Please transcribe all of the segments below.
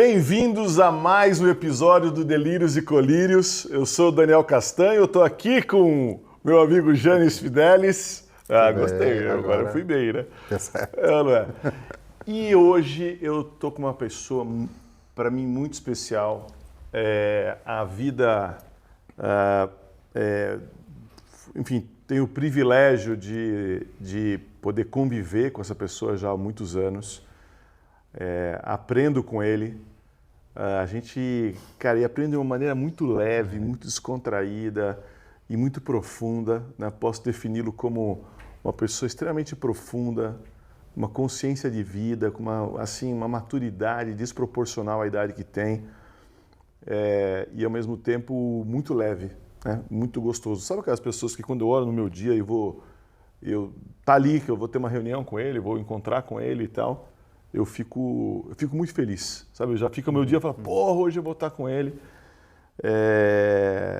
Bem-vindos a mais um episódio do Delírios e Colírios. Eu sou o Daniel Castanho, eu estou aqui com meu amigo Janis Fidelis. Gostei, agora eu fui bem, né? Não é? E hoje eu estou com uma pessoa, para mim, muito especial. A vida, enfim, tenho o privilégio de poder conviver com essa pessoa já há muitos anos. Aprendo com ele. A gente, cara, aprende de uma maneira muito leve, muito descontraída e muito profunda, né? Posso defini-lo como uma pessoa extremamente profunda, uma consciência de vida, com uma maturidade desproporcional à idade que tem, e ao mesmo tempo muito leve, né? Muito gostoso. Sabe aquelas pessoas que quando eu olho no meu dia tá ali, que eu vou ter uma reunião com ele, vou encontrar com ele e tal, eu fico muito feliz, sabe? Eu já fico o meu dia e falo, porra, hoje eu vou estar com ele.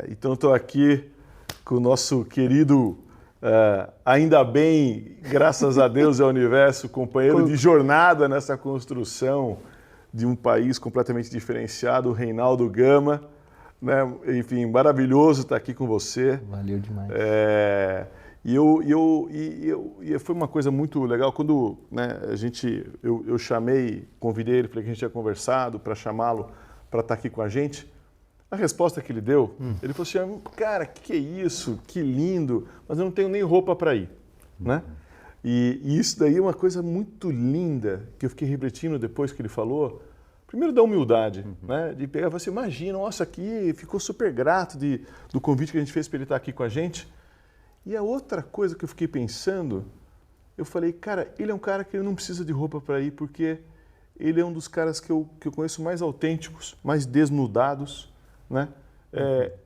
Então eu estou aqui com o nosso querido, ainda bem, graças a Deus e ao universo, companheiro de jornada nessa construção de um país completamente diferenciado, o Reinaldo Gama, né? Enfim, maravilhoso estar aqui com você. Valeu demais. E foi uma coisa muito legal quando, né, eu convidei ele, falei que a gente tinha conversado para chamá-lo para estar aqui com a gente. A resposta que ele deu, ele falou assim, cara, que é isso? Que lindo, mas eu não tenho nem roupa para ir, né? E isso daí é uma coisa muito linda que eu fiquei refletindo depois que ele falou. Primeiro da humildade, né? De pegar e falar assim, imagina, nossa, aqui ficou super grato do convite que a gente fez para ele estar aqui com a gente. E a outra coisa que eu fiquei pensando, eu falei, cara, ele é um cara que ele não precisa de roupa para ir, porque ele é um dos caras que eu conheço mais autênticos, mais desnudados, né?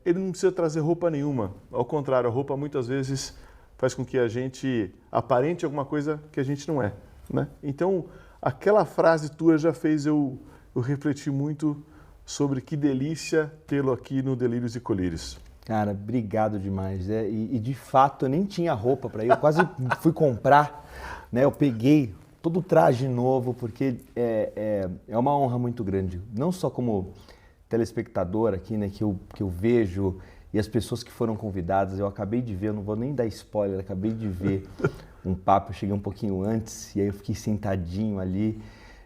Ele não precisa trazer roupa nenhuma. Ao contrário, a roupa muitas vezes faz com que a gente aparente alguma coisa que a gente não é, né? Então, aquela frase tua já fez eu refletir muito sobre que delícia tê-lo aqui no Delírios e Colírios. Cara, obrigado demais. E de fato, eu nem tinha roupa para ir. Eu quase fui comprar, né? Eu peguei todo o traje novo, porque é uma honra muito grande. Não só como telespectador aqui, né? Que eu vejo, e as pessoas que foram convidadas. Eu acabei de ver, eu não vou nem dar spoiler, acabei de ver um papo. Eu cheguei um pouquinho antes, e aí eu fiquei sentadinho ali.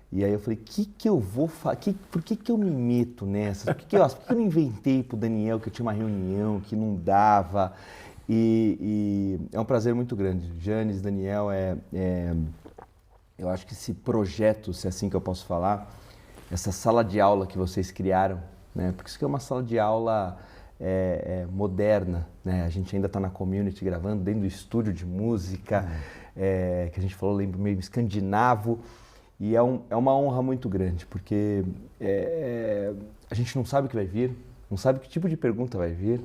E aí eu falei, que eu vou fazer? Por que eu me meto nessas? Por que eu não inventei pro Daniel que eu tinha uma reunião, que não dava? E é um prazer muito grande. Janis, Daniel, eu acho que esse projeto, se é assim que eu posso falar, essa sala de aula que vocês criaram, né? Porque isso aqui é uma sala de aula moderna, né? A gente ainda está na community gravando, dentro do estúdio de música, que a gente falou, lembro, meio escandinavo. E é uma honra muito grande, porque a gente não sabe o que vai vir, não sabe que tipo de pergunta vai vir.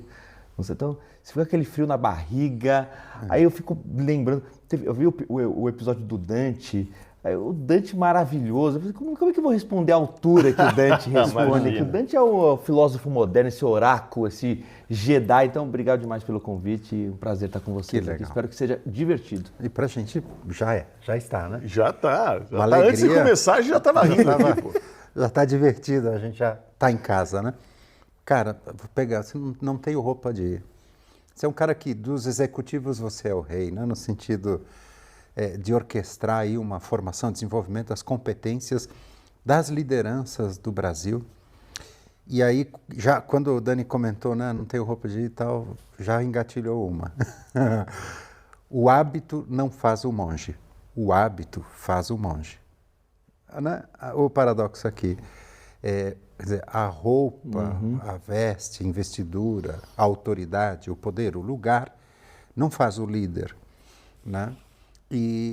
Então, se fica aquele frio na barriga, aí eu fico lembrando, eu vi o episódio do Dante, o Dante maravilhoso. Eu falei, como é que eu vou responder à altura que o Dante responde? Que o Dante é o filósofo moderno, esse oráculo, esse Jedi. Então, obrigado demais pelo convite e um prazer estar com vocês aqui. Espero que seja divertido. E pra gente já está, né? Já está. Alegria, antes de começar, já estava rindo aqui, pô. Já está divertido, a gente já está em casa, né? Cara, vou pegar, você não tem roupa de ir. Você é um cara que dos executivos você é o rei, né? No sentido de orquestrar aí uma formação, desenvolvimento das competências das lideranças do Brasil. E aí, já quando o Dani comentou, né, não tenho roupa de ir e tal, já engatilhou uma. O hábito não faz o monge, o hábito faz o monge. Né? O paradoxo aqui quer dizer, a roupa, a veste, a investidura, a autoridade, o poder, o lugar, não faz o líder, né?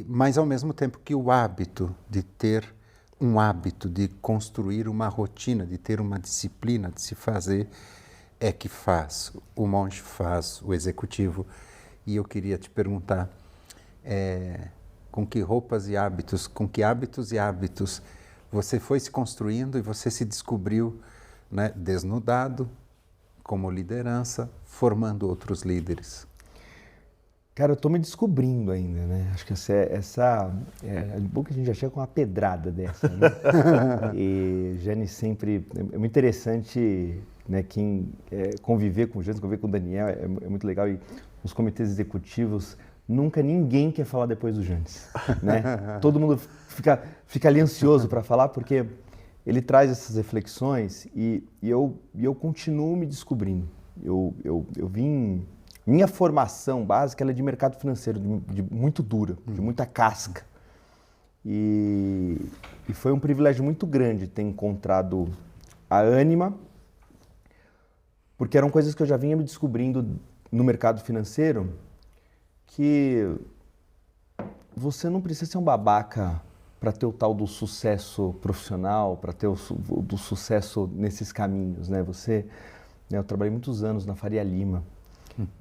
Mas ao mesmo tempo que o hábito de ter um hábito, de construir uma rotina, de ter uma disciplina, de se fazer, é que faz. O monge faz, o executivo. E eu queria te perguntar, com que roupas e hábitos, com que hábitos e hábitos você foi se construindo e você se descobriu, né, desnudado, como liderança, formando outros líderes? Cara, eu tô me descobrindo ainda, né? Acho que é bom que a gente já chega com uma pedrada dessa, né? E Jane sempre... É muito interessante, né? Conviver com o Jane, conviver com o Daniel, é muito legal. E os comitês executivos, nunca ninguém quer falar depois do Janes, né? Todo mundo fica ali ansioso para falar, porque ele traz essas reflexões e eu continuo me descobrindo. Eu vim... Minha formação básica ela é de mercado financeiro, muito dura, de muita casca. E foi um privilégio muito grande ter encontrado a Ânima, porque eram coisas que eu já vinha me descobrindo no mercado financeiro, que você não precisa ser um babaca para ter o tal do sucesso profissional, para ter do sucesso nesses caminhos, né? Eu trabalhei muitos anos na Faria Lima.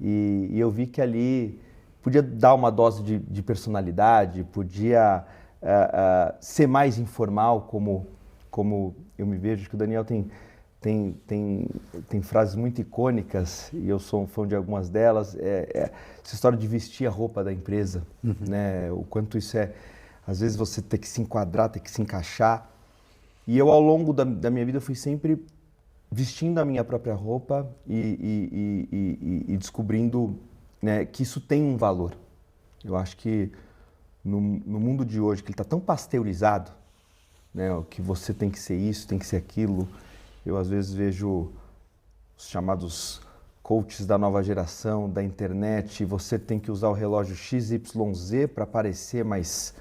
E eu vi que ali podia dar uma dose de personalidade, podia ser mais informal, como eu me vejo. Acho que o Daniel tem frases muito icônicas, e eu sou um fã de algumas delas. Essa história de vestir a roupa da empresa, né? O quanto isso às vezes você tem que se enquadrar, tem que se encaixar. E eu, ao longo da minha vida, fui sempre vestindo a minha própria roupa e descobrindo, né, que isso tem um valor. Eu acho que no mundo de hoje, que ele está tão pasteurizado, né, que você tem que ser isso, tem que ser aquilo, eu às vezes vejo os chamados coaches da nova geração, da internet, você tem que usar o relógio XYZ para parecer mais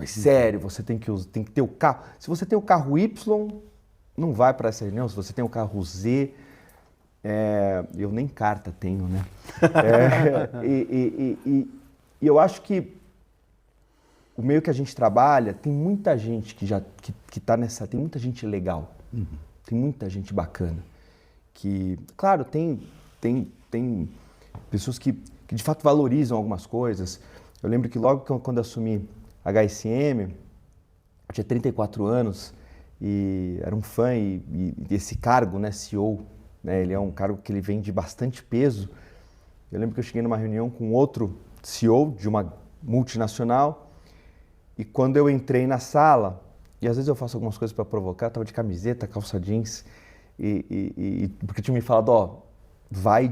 sério, você tem que ter o carro. Se você tem o carro Y, não vai para essa reunião. Se você tem o carro Z, eu nem carta tenho, né? E eu acho que o meio que a gente trabalha, tem muita gente que tá nessa, tem muita gente legal, tem muita gente bacana, que, claro, tem pessoas que de fato valorizam algumas coisas. Eu lembro que logo quando eu assumi a HSM, eu tinha 34 anos, e era um fã e esse cargo, né, CEO, né, ele é um cargo que ele vem de bastante peso. Eu lembro que eu cheguei numa reunião com outro CEO de uma multinacional e quando eu entrei na sala, e às vezes eu faço algumas coisas para provocar, eu estava de camiseta, calça jeans, porque tinha me falado, vai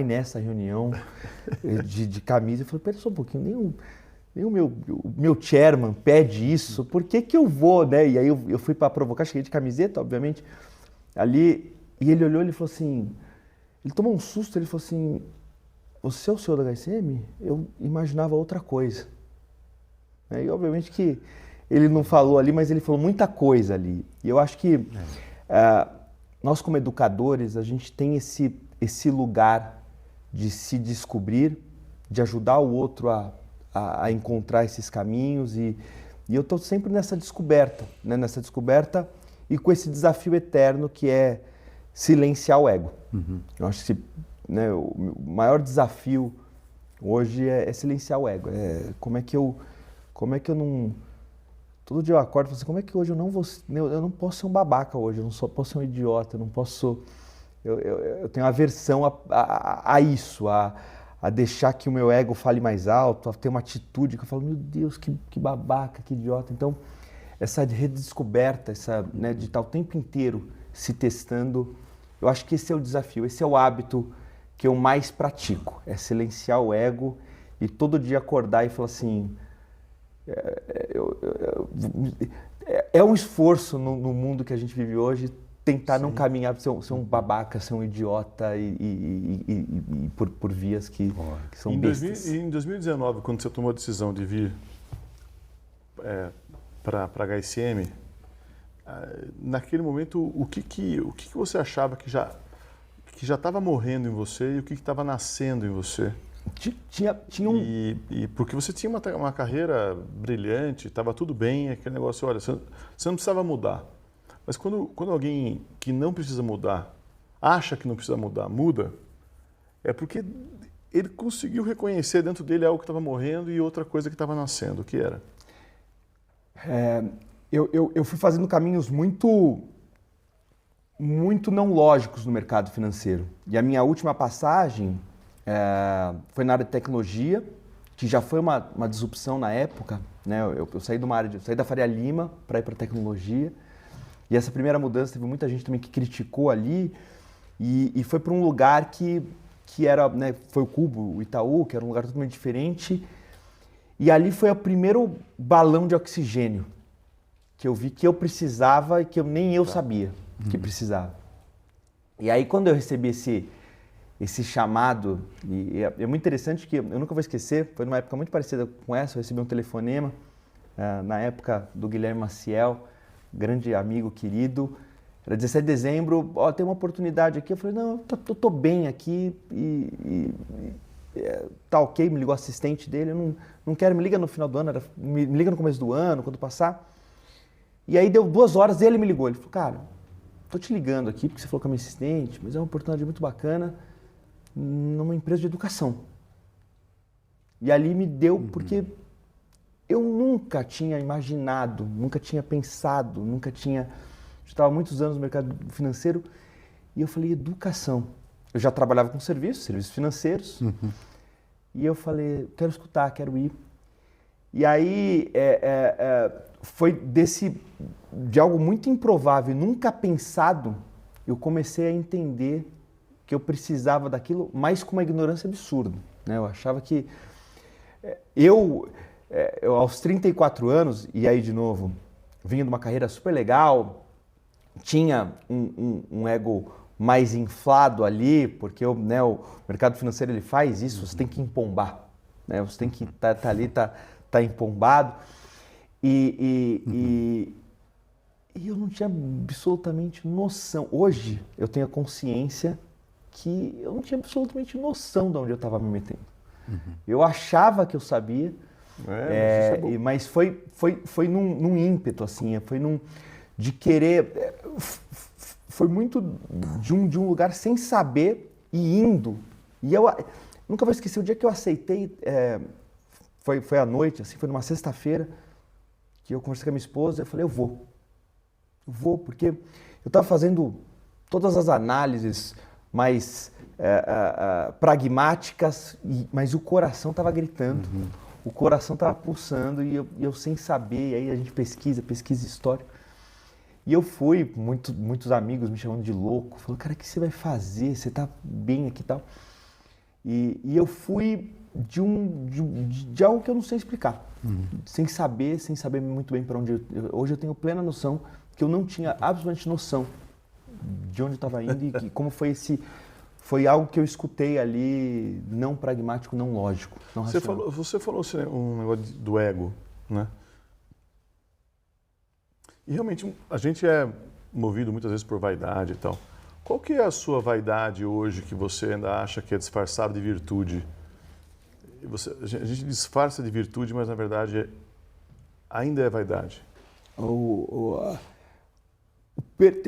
nessa reunião de camisa. Eu falei, pera só um pouquinho, nem o meu chairman pede isso, por que eu vou, né? E aí eu fui para provocar, cheguei de camiseta, obviamente, ali, e ele olhou e falou assim, ele tomou um susto, ele falou assim, você é o senhor da HSM? Eu imaginava outra coisa. E obviamente que ele não falou ali, mas ele falou muita coisa ali. E eu acho que nós como educadores, a gente tem esse lugar de se descobrir, de ajudar o outro a encontrar esses caminhos e eu estou sempre nessa descoberta, né? Nessa descoberta e com esse desafio eterno que é silenciar o ego. Eu acho que né, o maior desafio hoje é silenciar o ego. Como é que eu não... Todo dia eu acordo e falo assim, como é que hoje eu não posso ser um babaca hoje, eu não posso ser um idiota, eu não posso... Eu tenho aversão a isso, a deixar que o meu ego fale mais alto, a ter uma atitude que eu falo, meu Deus, que babaca, que idiota. Então, essa redescoberta, né, de estar o tempo inteiro se testando, eu acho que esse é o desafio, esse é o hábito que eu mais pratico, é silenciar o ego e todo dia acordar e falar assim, é um esforço no mundo que a gente vive hoje, tentar não caminhar, ser um babaca, ser um idiota e por vias que são bestas. Em 2019, quando você tomou a decisão de vir para a HSM, naquele momento, o que você achava que já estava morrendo em você e o que estava nascendo em você? Tinha um... E porque você tinha uma carreira brilhante, estava tudo bem, aquele negócio, olha, você não precisava mudar. Mas quando alguém que não precisa mudar, acha que não precisa mudar, muda, é porque ele conseguiu reconhecer dentro dele algo que estava morrendo e outra coisa que estava nascendo. O que era? Eu fui fazendo caminhos muito não lógicos no mercado financeiro. E a minha última passagem foi na área de tecnologia, que já foi uma disrupção na época, né? Eu saí saí da Faria Lima para ir para tecnologia, e essa primeira mudança teve muita gente também que criticou ali, e foi para um lugar que era, né, foi o Cubo, o Itaú, que era um lugar totalmente diferente, e ali foi o primeiro balão de oxigênio que eu vi que eu precisava e que nem eu sabia que precisava. E aí quando eu recebi esse chamado, e é muito interessante que eu nunca vou esquecer, foi numa época muito parecida com essa, eu recebi um telefonema, na época do Guilherme Maciel, grande amigo, querido, era 17 de dezembro, tem uma oportunidade aqui, eu falei, não, eu tô bem aqui tá ok, me ligou o assistente dele, eu não quero, me liga no final do ano, me liga no começo do ano, quando passar. E aí deu 2 horas e ele me ligou, ele falou, cara, tô te ligando aqui porque você falou com a minha assistente, mas é uma oportunidade muito bacana numa empresa de educação. E ali me deu, porque eu nunca tinha imaginado, nunca tinha pensado, nunca tinha... Eu estava há muitos anos no mercado financeiro e eu falei, educação. Eu já trabalhava com serviços financeiros, e eu falei, quero escutar, quero ir. E aí foi de algo muito improvável, nunca pensado, eu comecei a entender que eu precisava daquilo, mas com uma ignorância absurda, né? Eu achava que eu aos 34 anos, e aí de novo, vinha de uma carreira super legal, tinha um ego mais inflado ali, porque o mercado financeiro ele faz isso, você tem que empombar, né? Você tem que estar ali, tá empombado, e eu não tinha absolutamente noção. Hoje eu tenho a consciência que eu não tinha absolutamente noção de onde eu estava me metendo. Eu achava que eu sabia, mas foi num ímpeto, assim, foi de querer, foi muito de um lugar sem saber e indo. E eu nunca vou esquecer o dia que eu aceitei, foi à noite, assim, foi numa sexta-feira, que eu conversei com a minha esposa, eu falei, eu vou, porque eu estava fazendo todas as análises mais pragmáticas, mas o coração estava gritando, o coração estava pulsando, e eu sem saber, e aí a gente pesquisa história. E eu fui, muitos amigos me chamando de louco, falaram, cara, o que você vai fazer? Você tá bem aqui e tal. E eu fui de algo que eu não sei explicar, sem saber muito bem para onde hoje eu tenho plena noção que eu não tinha absolutamente noção de onde eu estava indo e como foi algo que eu escutei ali, não pragmático, não lógico, não racional. Você falou assim, um negócio do ego, né? E realmente a gente é movido muitas vezes por vaidade e tal. Qual que é a sua vaidade hoje que você ainda acha que é disfarçada de virtude? A gente disfarça de virtude, mas na verdade ainda é vaidade. Eu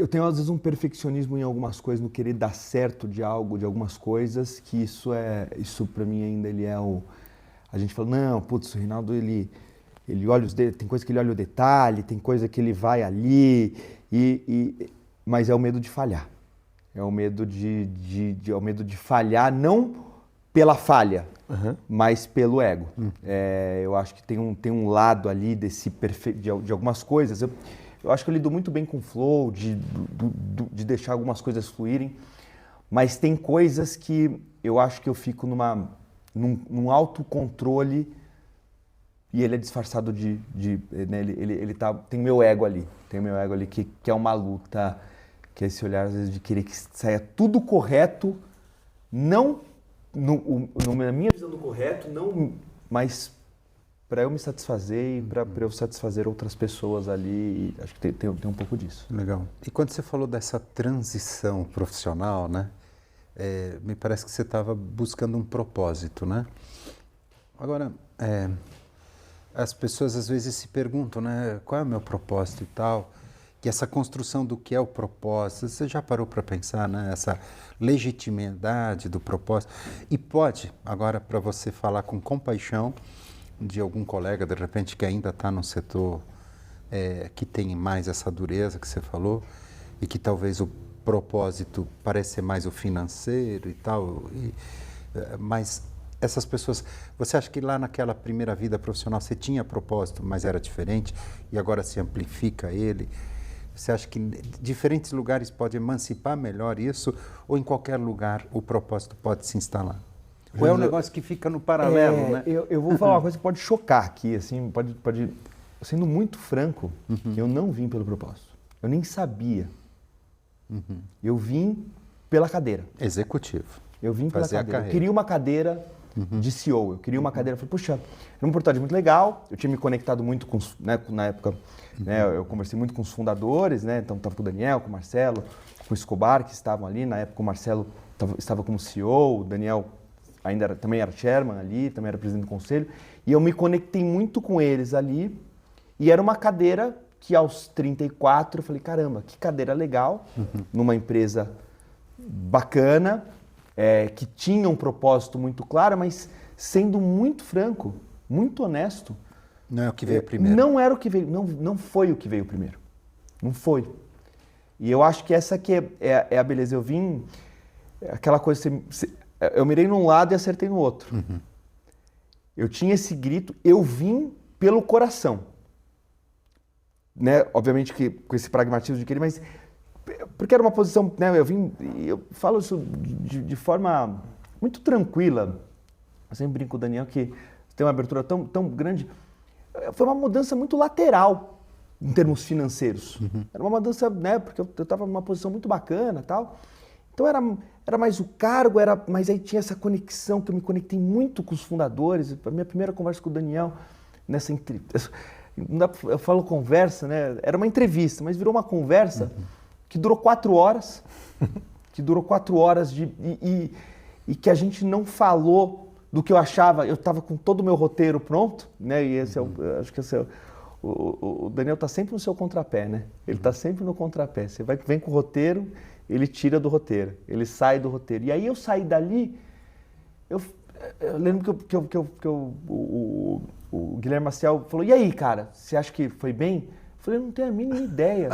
tenho às vezes um perfeccionismo em algumas coisas, no querer dar certo de algo, de algumas coisas, que isso para mim ainda ele é o... A gente fala, não, putz, o Rinaldo ele olha tem coisa que ele olha o detalhe, tem coisa que ele vai ali, mas é o medo de falhar. É o medo de falhar, não pela falha, mas pelo ego. Eu acho que tem um lado ali de algumas coisas. Eu acho que eu lido muito bem com o flow, de deixar algumas coisas fluírem, mas tem coisas que eu acho que eu fico num autocontrole e ele é disfarçado né, tem o meu ego ali, que é uma luta, que é esse olhar às vezes de querer que saia tudo correto, não na minha visão do correto, não, mas para eu me satisfazer e para eu satisfazer outras pessoas ali, acho que tem um pouco disso. Legal. E quando você falou dessa transição profissional, né, me parece que você estava buscando um propósito, né? Agora, as pessoas às vezes se perguntam, né, qual é o meu propósito e tal, que essa construção do que é o propósito, você já parou para pensar, né, essa legitimidade do propósito? E pode, agora, para você falar com compaixão de algum colega, de repente, que ainda está no setor que tem mais essa dureza que você falou, e que talvez o propósito parece ser mais o financeiro e tal, Mas essas pessoas, você acha que lá naquela primeira vida profissional você tinha propósito, mas era diferente e agora se amplifica ele? Você acha que diferentes lugares podem emancipar melhor isso ou em qualquer lugar o propósito pode se instalar? Ou é um negócio que fica no paralelo, né? Eu vou falar uma coisa que pode chocar aqui, assim, pode sendo muito franco, que eu não vim pelo propósito. Eu nem sabia. Eu vim pela cadeira. Executivo. Eu vim pela Fazer a cadeira. Eu carreira. queria uma cadeira de CEO. Eu queria uma cadeira. Eu falei, puxa, era uma oportunidade muito legal. Eu tinha me conectado muito com, né, na época, né, eu conversei muito com os fundadores, né? Então estava com o Daniel, com o Marcelo, com o Escobar, que estavam ali. Na época o Marcelo estava como CEO, o Daniel também era chairman ali, também era presidente do conselho. E eu me conectei muito com eles ali. E era uma cadeira que aos 34 eu falei, caramba, que cadeira legal, numa empresa bacana, que tinha um propósito muito claro, mas sendo muito franco, muito honesto. Não é o que veio primeiro. Não era o que veio, não foi o que veio primeiro. Não foi. E eu acho que essa aqui é a beleza. Eu vim, aquela coisa, eu mirei num lado e acertei no outro. Eu tinha esse grito, eu vim pelo coração. Né? Obviamente que com esse pragmatismo de querer, mas porque era uma posição, né? Eu falo isso de forma muito tranquila. Eu sempre brinco com o Daniel que tem uma abertura tão grande. Foi uma mudança muito lateral em termos financeiros. Era uma mudança, né? Porque eu estava numa posição muito bacana, tal. Então era mais o cargo, mas aí tinha essa conexão que eu me conectei muito com os fundadores. A minha primeira conversa com o Daniel nessa entrevista. Eu falo conversa, né? Era uma entrevista, mas virou uma conversa que durou 4 horas, e que a gente não falou do que eu achava. Eu estava com todo o meu roteiro pronto, né? E esse acho que esse o Daniel está sempre no seu contrapé, né? Ele está sempre no contrapé. Você vem com o roteiro, ele tira do roteiro, ele sai do roteiro. E aí eu saí dali, eu lembro que o Guilherme Maciel falou, e aí, cara, você acha que foi bem? Eu falei, eu não tenho a mínima ideia,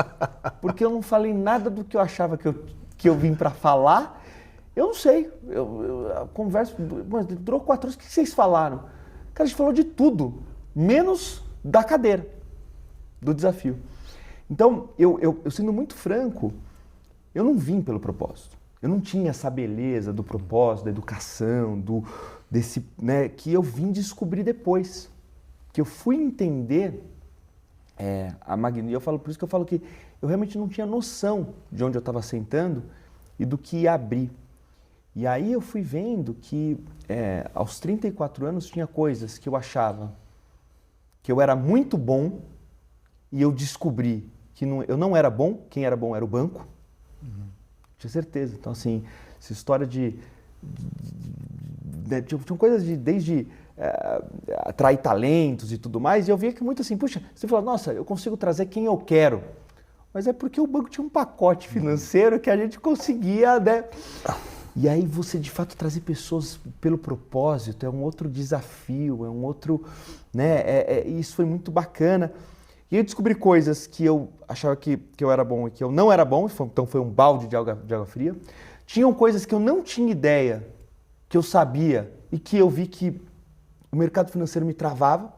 porque eu não falei nada do que eu achava que eu vim para falar. Eu não sei, a conversa durou 4 horas, o que vocês falaram? Cara, a gente falou de tudo, menos da cadeira, do desafio. Então, eu sendo muito franco, eu não vim pelo propósito. Eu não tinha essa beleza do propósito, da educação, desse, né, que eu vim descobrir depois. Que eu fui entender a magnitude. Por isso que eu falo que eu realmente não tinha noção de onde eu estava sentando e do que ia abrir. E aí eu fui vendo que aos 34 anos tinha coisas que eu achava que eu era muito bom e eu descobri que eu não era bom, quem era bom era o banco. Tinha certeza. Então, assim, essa história tinha coisas desde atrair talentos e tudo mais, e eu via que muito assim, puxa, você fala, nossa, eu consigo trazer quem eu quero, mas é porque o banco tinha um pacote financeiro que a gente conseguia, né? E aí você, de fato, trazer pessoas pelo propósito é um outro desafio, é um outro, né? Isso foi muito bacana. E eu descobri coisas que eu achava que eu era bom e que eu não era bom, então foi um balde de água fria. Tinham coisas que eu não tinha ideia, que eu sabia e que eu vi que o mercado financeiro me travava.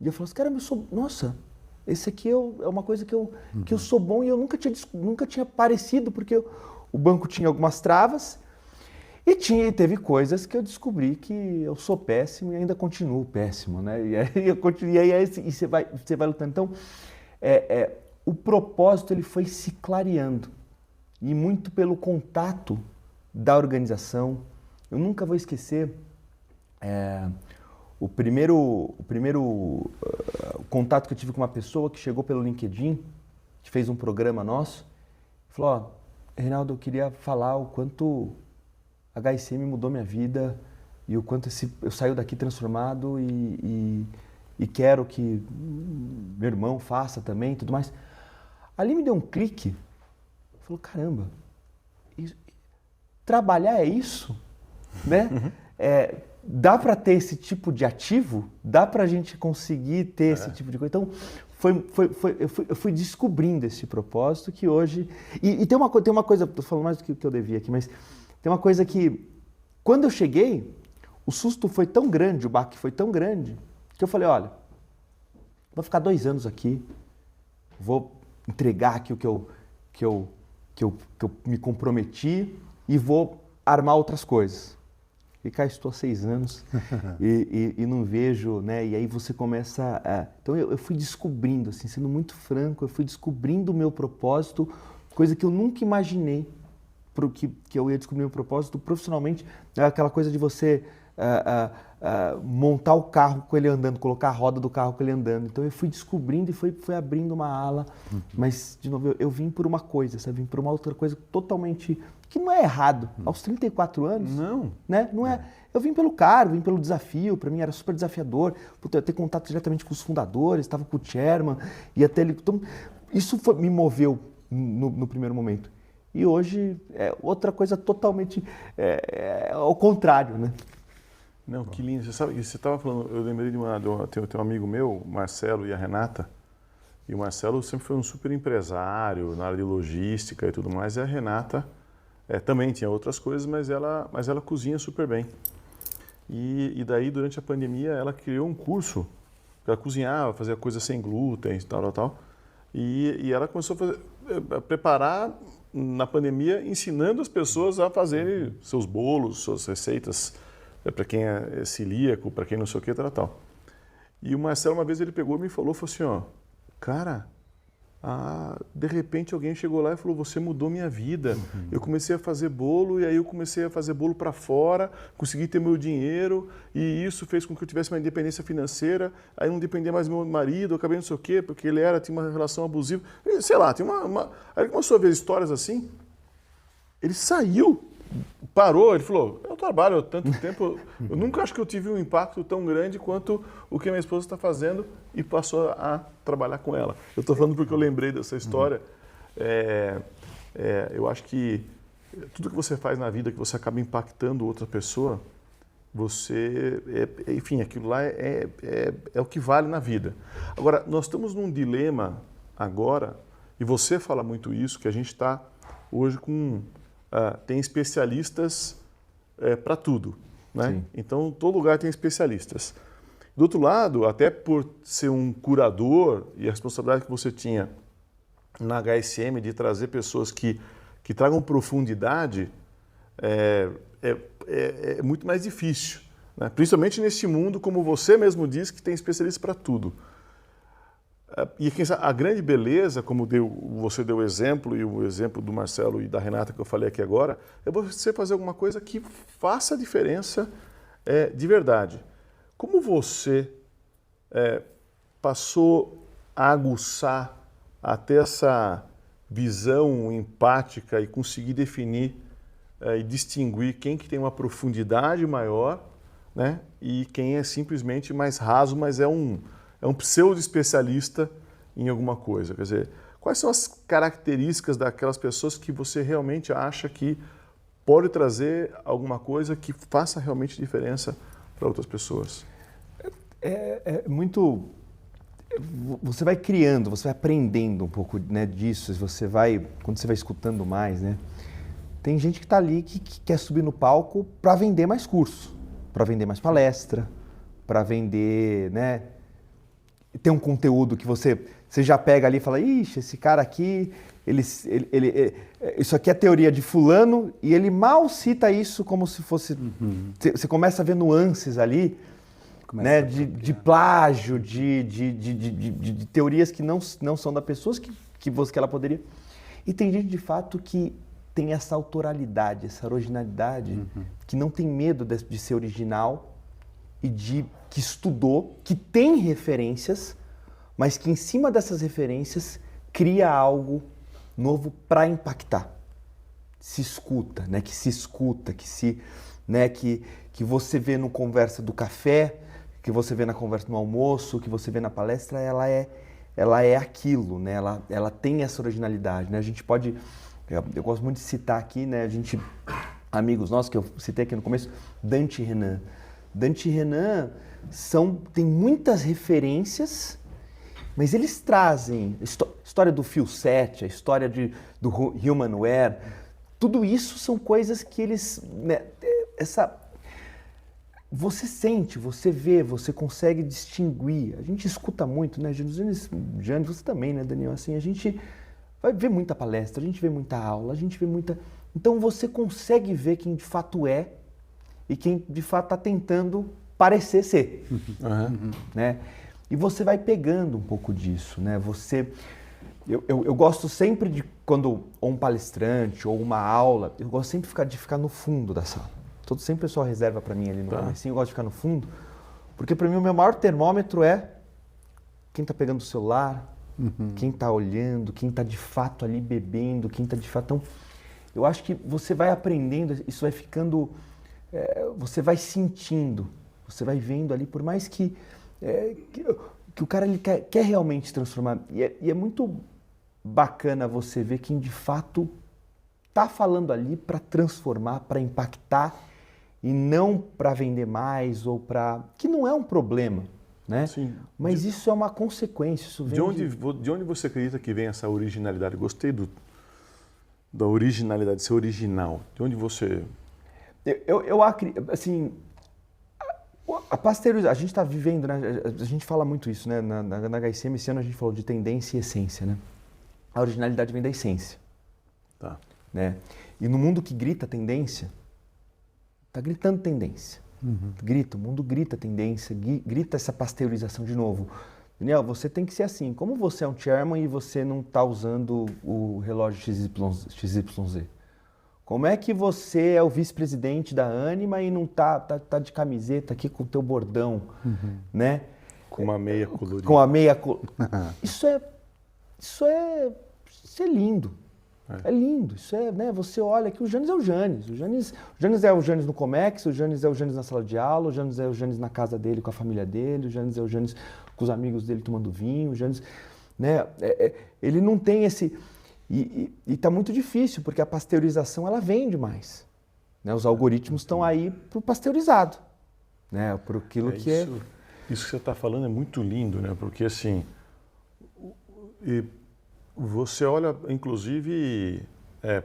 E eu falei assim, cara, nossa, esse aqui é uma coisa que eu sou bom e eu nunca tinha parecido, porque o banco tinha algumas travas e teve coisas que eu descobri que eu sou péssimo e ainda continuo péssimo, né? E aí você vai lutando. Então, o propósito ele foi se clareando e muito pelo contato da organização. Eu nunca vou esquecer o primeiro contato que eu tive com uma pessoa que chegou pelo LinkedIn, que fez um programa nosso, falou, Reinaldo, eu queria falar o quanto a HSM mudou minha vida e o quanto eu saio daqui transformado e quero que meu irmão faça também e tudo mais. Ali me deu um clique, falou, caramba, trabalhar é isso? Né? Dá para ter esse tipo de ativo? Dá para a gente conseguir ter esse tipo de coisa? Então, eu fui descobrindo esse propósito que hoje... E tem uma coisa, estou falando mais do que eu devia aqui, mas tem uma coisa que Quando eu cheguei, o susto foi tão grande, o baque foi tão grande, que eu falei, olha, vou ficar 2 anos aqui, vou entregar aqui o que eu me comprometi e vou armar outras coisas. E cá estou há 6 anos e não vejo, né? E aí você começa a... Então eu fui descobrindo, assim, sendo muito franco, eu fui descobrindo o meu propósito, coisa que eu nunca imaginei que eu ia descobrir o meu propósito profissionalmente. É aquela coisa de você montar o carro com ele andando, colocar a roda do carro com ele andando. Então eu fui descobrindo e foi abrindo uma ala. Mas, de novo, eu vim por uma coisa, sabe? Vim por uma outra coisa totalmente... que não é errado. Aos 34 anos, Não. Né? Não é. Eu vim pelo cargo, vim pelo desafio, para mim era super desafiador. Puta, eu ter contato diretamente com os fundadores, estava com o chairman, ia até ele. Então, isso me moveu no primeiro momento. E hoje é outra coisa totalmente ao contrário, né? Não, que lindo. Você sabe, você estava falando, eu lembrei tem um amigo meu, o Marcelo e a Renata, e o Marcelo sempre foi um super empresário na área de logística e tudo mais, e a Renata também tinha outras coisas, mas ela cozinha super bem. E daí, durante a pandemia, ela criou um curso para cozinhar, fazer coisas sem glúten e tal. E ela começou a preparar na pandemia, ensinando as pessoas a fazerem seus bolos, suas receitas, para quem é celíaco, para quem não sei o que, tal. E o Marcelo, uma vez, ele pegou e me falou assim, ó, cara, de repente alguém chegou lá e falou, você mudou minha vida. Eu comecei a fazer bolo e aí eu comecei a fazer bolo para fora, consegui ter meu dinheiro e isso fez com que eu tivesse uma independência financeira, aí não dependia mais do meu marido, eu acabei não sei o quê, porque ele tinha uma relação abusiva, sei lá, tinha Aí ele começou a ver histórias assim, ele saiu, parou, ele falou, eu trabalho há tanto tempo, eu nunca acho que eu tive um impacto tão grande quanto o que a minha esposa está fazendo, e passou a trabalhar com ela. Eu estou falando porque eu lembrei dessa história. Eu acho que tudo que você faz na vida, que você acaba impactando outra pessoa, enfim, aquilo lá é o que vale na vida. Agora, nós estamos num dilema agora, e você fala muito isso, que a gente está hoje com... tem especialistas para tudo, né? Sim. Então, todo lugar tem especialistas. Do outro lado, até por ser um curador e a responsabilidade que você tinha na HSM de trazer pessoas que tragam profundidade, é muito mais difícil, né? Principalmente nesse mundo, como você mesmo disse, que tem especialistas para tudo. E a grande beleza, como você deu o exemplo, e o exemplo do Marcelo e da Renata que eu falei aqui agora, é você fazer alguma coisa que faça a diferença de verdade. Como você passou a aguçar, a ter essa visão empática e conseguir definir e distinguir quem que tem uma profundidade maior, né, e quem é simplesmente mais raso, mas é um pseudo-especialista em alguma coisa? Quer dizer, quais são as características daquelas pessoas que você realmente acha que pode trazer alguma coisa que faça realmente diferença para outras pessoas? Muito... Você vai criando, você vai aprendendo um pouco, né, disso, quando você vai escutando mais, né? Tem gente que está ali que quer subir no palco para vender mais curso, para vender mais palestra, para vender, né? Tem um conteúdo que você já pega ali e fala, ixi, esse cara aqui, isso aqui é teoria de fulano, e ele mal cita isso como se fosse... Você começa a ver nuances ali, né, de plágio, de teorias que não são da pessoa, que ela poderia... E tem gente, de fato, que tem essa autoralidade, essa originalidade, que não tem medo de ser original e que estudou, que tem referências, mas que em cima dessas referências cria algo novo para impactar. Se escuta, né? Que você vê no conversa do café, que você vê na conversa no almoço, que você vê na palestra, ela é aquilo, né? Ela tem essa originalidade, né? A gente pode... Eu gosto muito de citar aqui, né? Amigos nossos, que eu citei aqui no começo, Dante e Renan. Dante e Renan tem muitas referências, mas eles trazem história do Fio 7, a história do Humanware, tudo isso são coisas que eles, né, Você sente, você vê, você consegue distinguir. A gente escuta muito, né, Jane, você também, né, Daniel? Assim, a gente vai ver muita palestra, a gente vê muita aula, a gente vê muita... Então você consegue ver quem de fato é e quem de fato está tentando parecer ser, né? E você vai pegando um pouco disso, né? Eu gosto sempre de, quando ou um palestrante ou uma aula, eu gosto sempre de ficar no fundo da sala. Sempre o pessoal reserva para mim ali no comecinho, eu gosto de ficar no fundo, porque para mim o meu maior termômetro é quem está pegando o celular, quem está olhando, quem está de fato ali bebendo, quem está de fato... Então, eu acho que você vai aprendendo, isso vai ficando... você vai sentindo, você vai vendo ali, por mais que o cara ele quer realmente se transformar. E é muito bacana você ver quem de fato está falando ali para transformar, para impactar, e não para vender mais ou para... Que não é um problema, né? Sim. Mas isso é uma consequência. Isso vem de onde você acredita que vem essa originalidade? Gostei da originalidade, de ser original. De onde você... Eu acredito, assim... A pasteurização, a gente está vivendo, né? A gente fala muito isso, né? Na HSM, esse ano a gente falou de tendência e essência, né? A originalidade vem da essência. Tá. Né? E no mundo que grita tendência, está gritando tendência. O mundo grita tendência, grita essa pasteurização de novo. Daniel, você tem que ser assim. Como você é um chairman e você não está usando o relógio XYZ? Como é que você é o vice-presidente da Anima e não tá de camiseta aqui com o teu bordão, né? Com uma meia colorida. Com a meia Isso é lindo. É lindo, isso é, né? Você olha que o Janes é o Janes. O Janes é o Janes no Comex, o Janes é o Janes na sala de aula, o Janes é o Janes na casa dele com a família dele, o Janes é o Janes com os amigos dele tomando vinho, o Janes, né? Ele não tem esse... E tá muito difícil, porque a pasteurização, ela vende mais. Né? Os algoritmos estão aí pro pasteurizado, né? Por aquilo que é... Isso que você está falando é muito lindo, né? Porque, assim... Você olha, inclusive,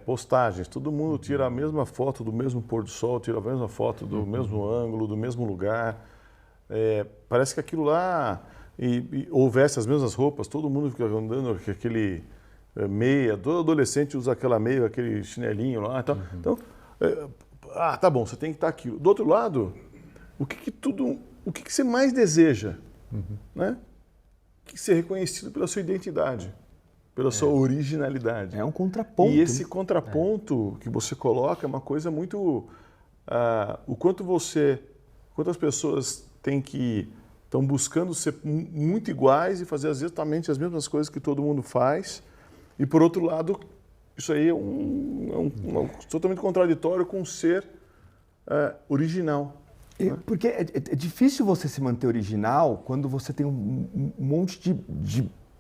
postagens, todo mundo tira a mesma foto do mesmo pôr do sol, tira a mesma foto do mesmo ângulo, do mesmo lugar. Parece que aquilo lá, houvesse as mesmas roupas, todo mundo fica andando com aquele meia, todo adolescente usa aquela meia, aquele chinelinho lá. Então, tá bom, você tem que estar aqui. Do outro lado, o que você mais deseja? Né? Que ser reconhecido pela sua identidade. Pela sua originalidade. É um contraponto. E esse contraponto que você coloca é uma coisa muito... o quanto as pessoas estão buscando ser muito iguais e fazer exatamente as mesmas coisas que todo mundo faz. E, por outro lado, isso aí é totalmente contraditório com ser original. Porque é difícil você se manter original quando você tem um monte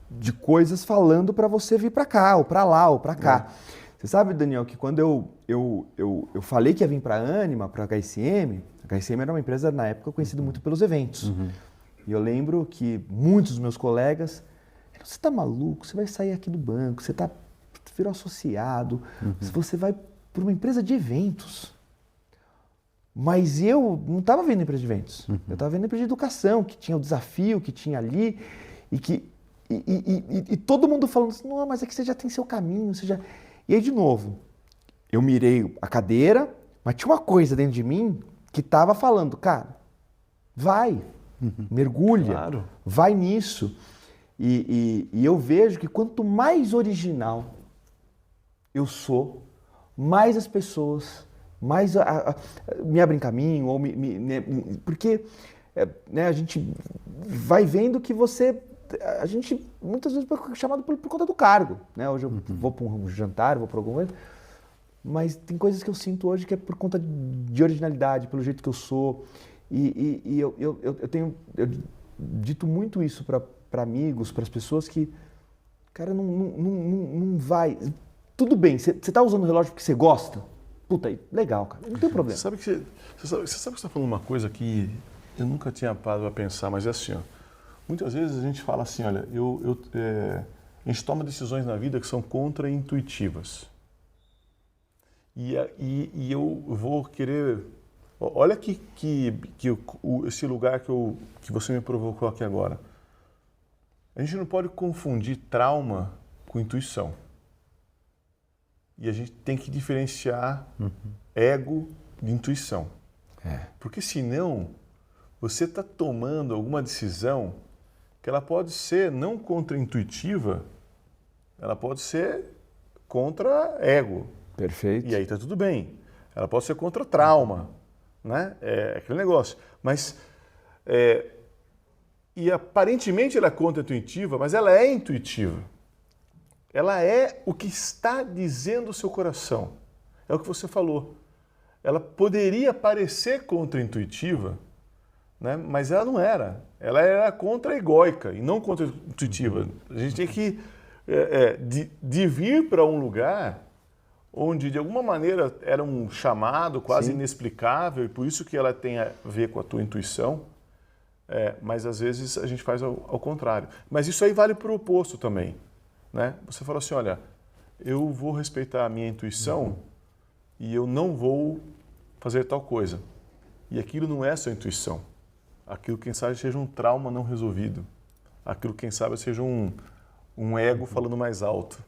de coisas falando para você vir para cá, ou para lá, ou para cá. Você sabe, Daniel, que quando eu falei que ia vir para a Anima, para a HSM era uma empresa, na época, conhecida muito pelos eventos. E eu lembro que muitos dos meus colegas, você tá maluco, você vai sair aqui do banco, você virou associado, você vai para uma empresa de eventos. Mas eu não estava vendo empresa de eventos, eu estava vendo empresa de educação, que tinha o desafio que tinha ali, e todo mundo falando assim, não, mas é que você já tem seu caminho, E aí, de novo, eu mirei a cadeira, mas tinha uma coisa dentro de mim que estava falando, cara, vai, mergulha, claro. Vai nisso. E eu vejo que quanto mais original eu sou, mais as pessoas, mais me abrem caminho, ou porque a gente vai vendo que a gente muitas vezes é chamado por conta do cargo, né? Hoje eu vou para um jantar, vou para alguma coisa, mas tem coisas que eu sinto hoje que é por conta de originalidade, pelo jeito que eu sou, e eu dito muito isso para amigos, para as pessoas que, cara, não vai, tudo bem, você está usando o relógio porque você gosta, puta, legal, cara, não tem problema. Você sabe que você está falando uma coisa que eu nunca tinha parado para pensar, mas é assim, ó. Muitas vezes a gente fala assim, olha, a gente toma decisões na vida que são contra-intuitivas. E eu vou querer Olha esse lugar que você me provocou aqui agora. A gente não pode confundir trauma com intuição. E a gente tem que diferenciar ego de intuição. Porque senão, você está tomando alguma decisão que ela pode ser não contra-intuitiva, ela pode ser contra-ego. Perfeito. E aí está tudo bem. Ela pode ser contra-trauma, né? É aquele negócio. Mas, e aparentemente ela é contra-intuitiva, mas ela é intuitiva. Ela é o que está dizendo o seu coração. É o que você falou. Ela poderia parecer contra-intuitiva, né? Mas ela não era. Ela era contra-egóica e não contra-intuitiva. A gente tem que de vir para um lugar onde, de alguma maneira, era um chamado quase inexplicável, e por isso que ela tem a ver com a tua intuição, mas às vezes a gente faz ao contrário. Mas isso aí vale para o oposto também. Né? Você fala assim, olha, eu vou respeitar a minha intuição e eu não vou fazer tal coisa. E aquilo não é sua intuição. Aquilo, quem sabe, seja um trauma não resolvido. Aquilo, quem sabe, seja um ego falando mais alto.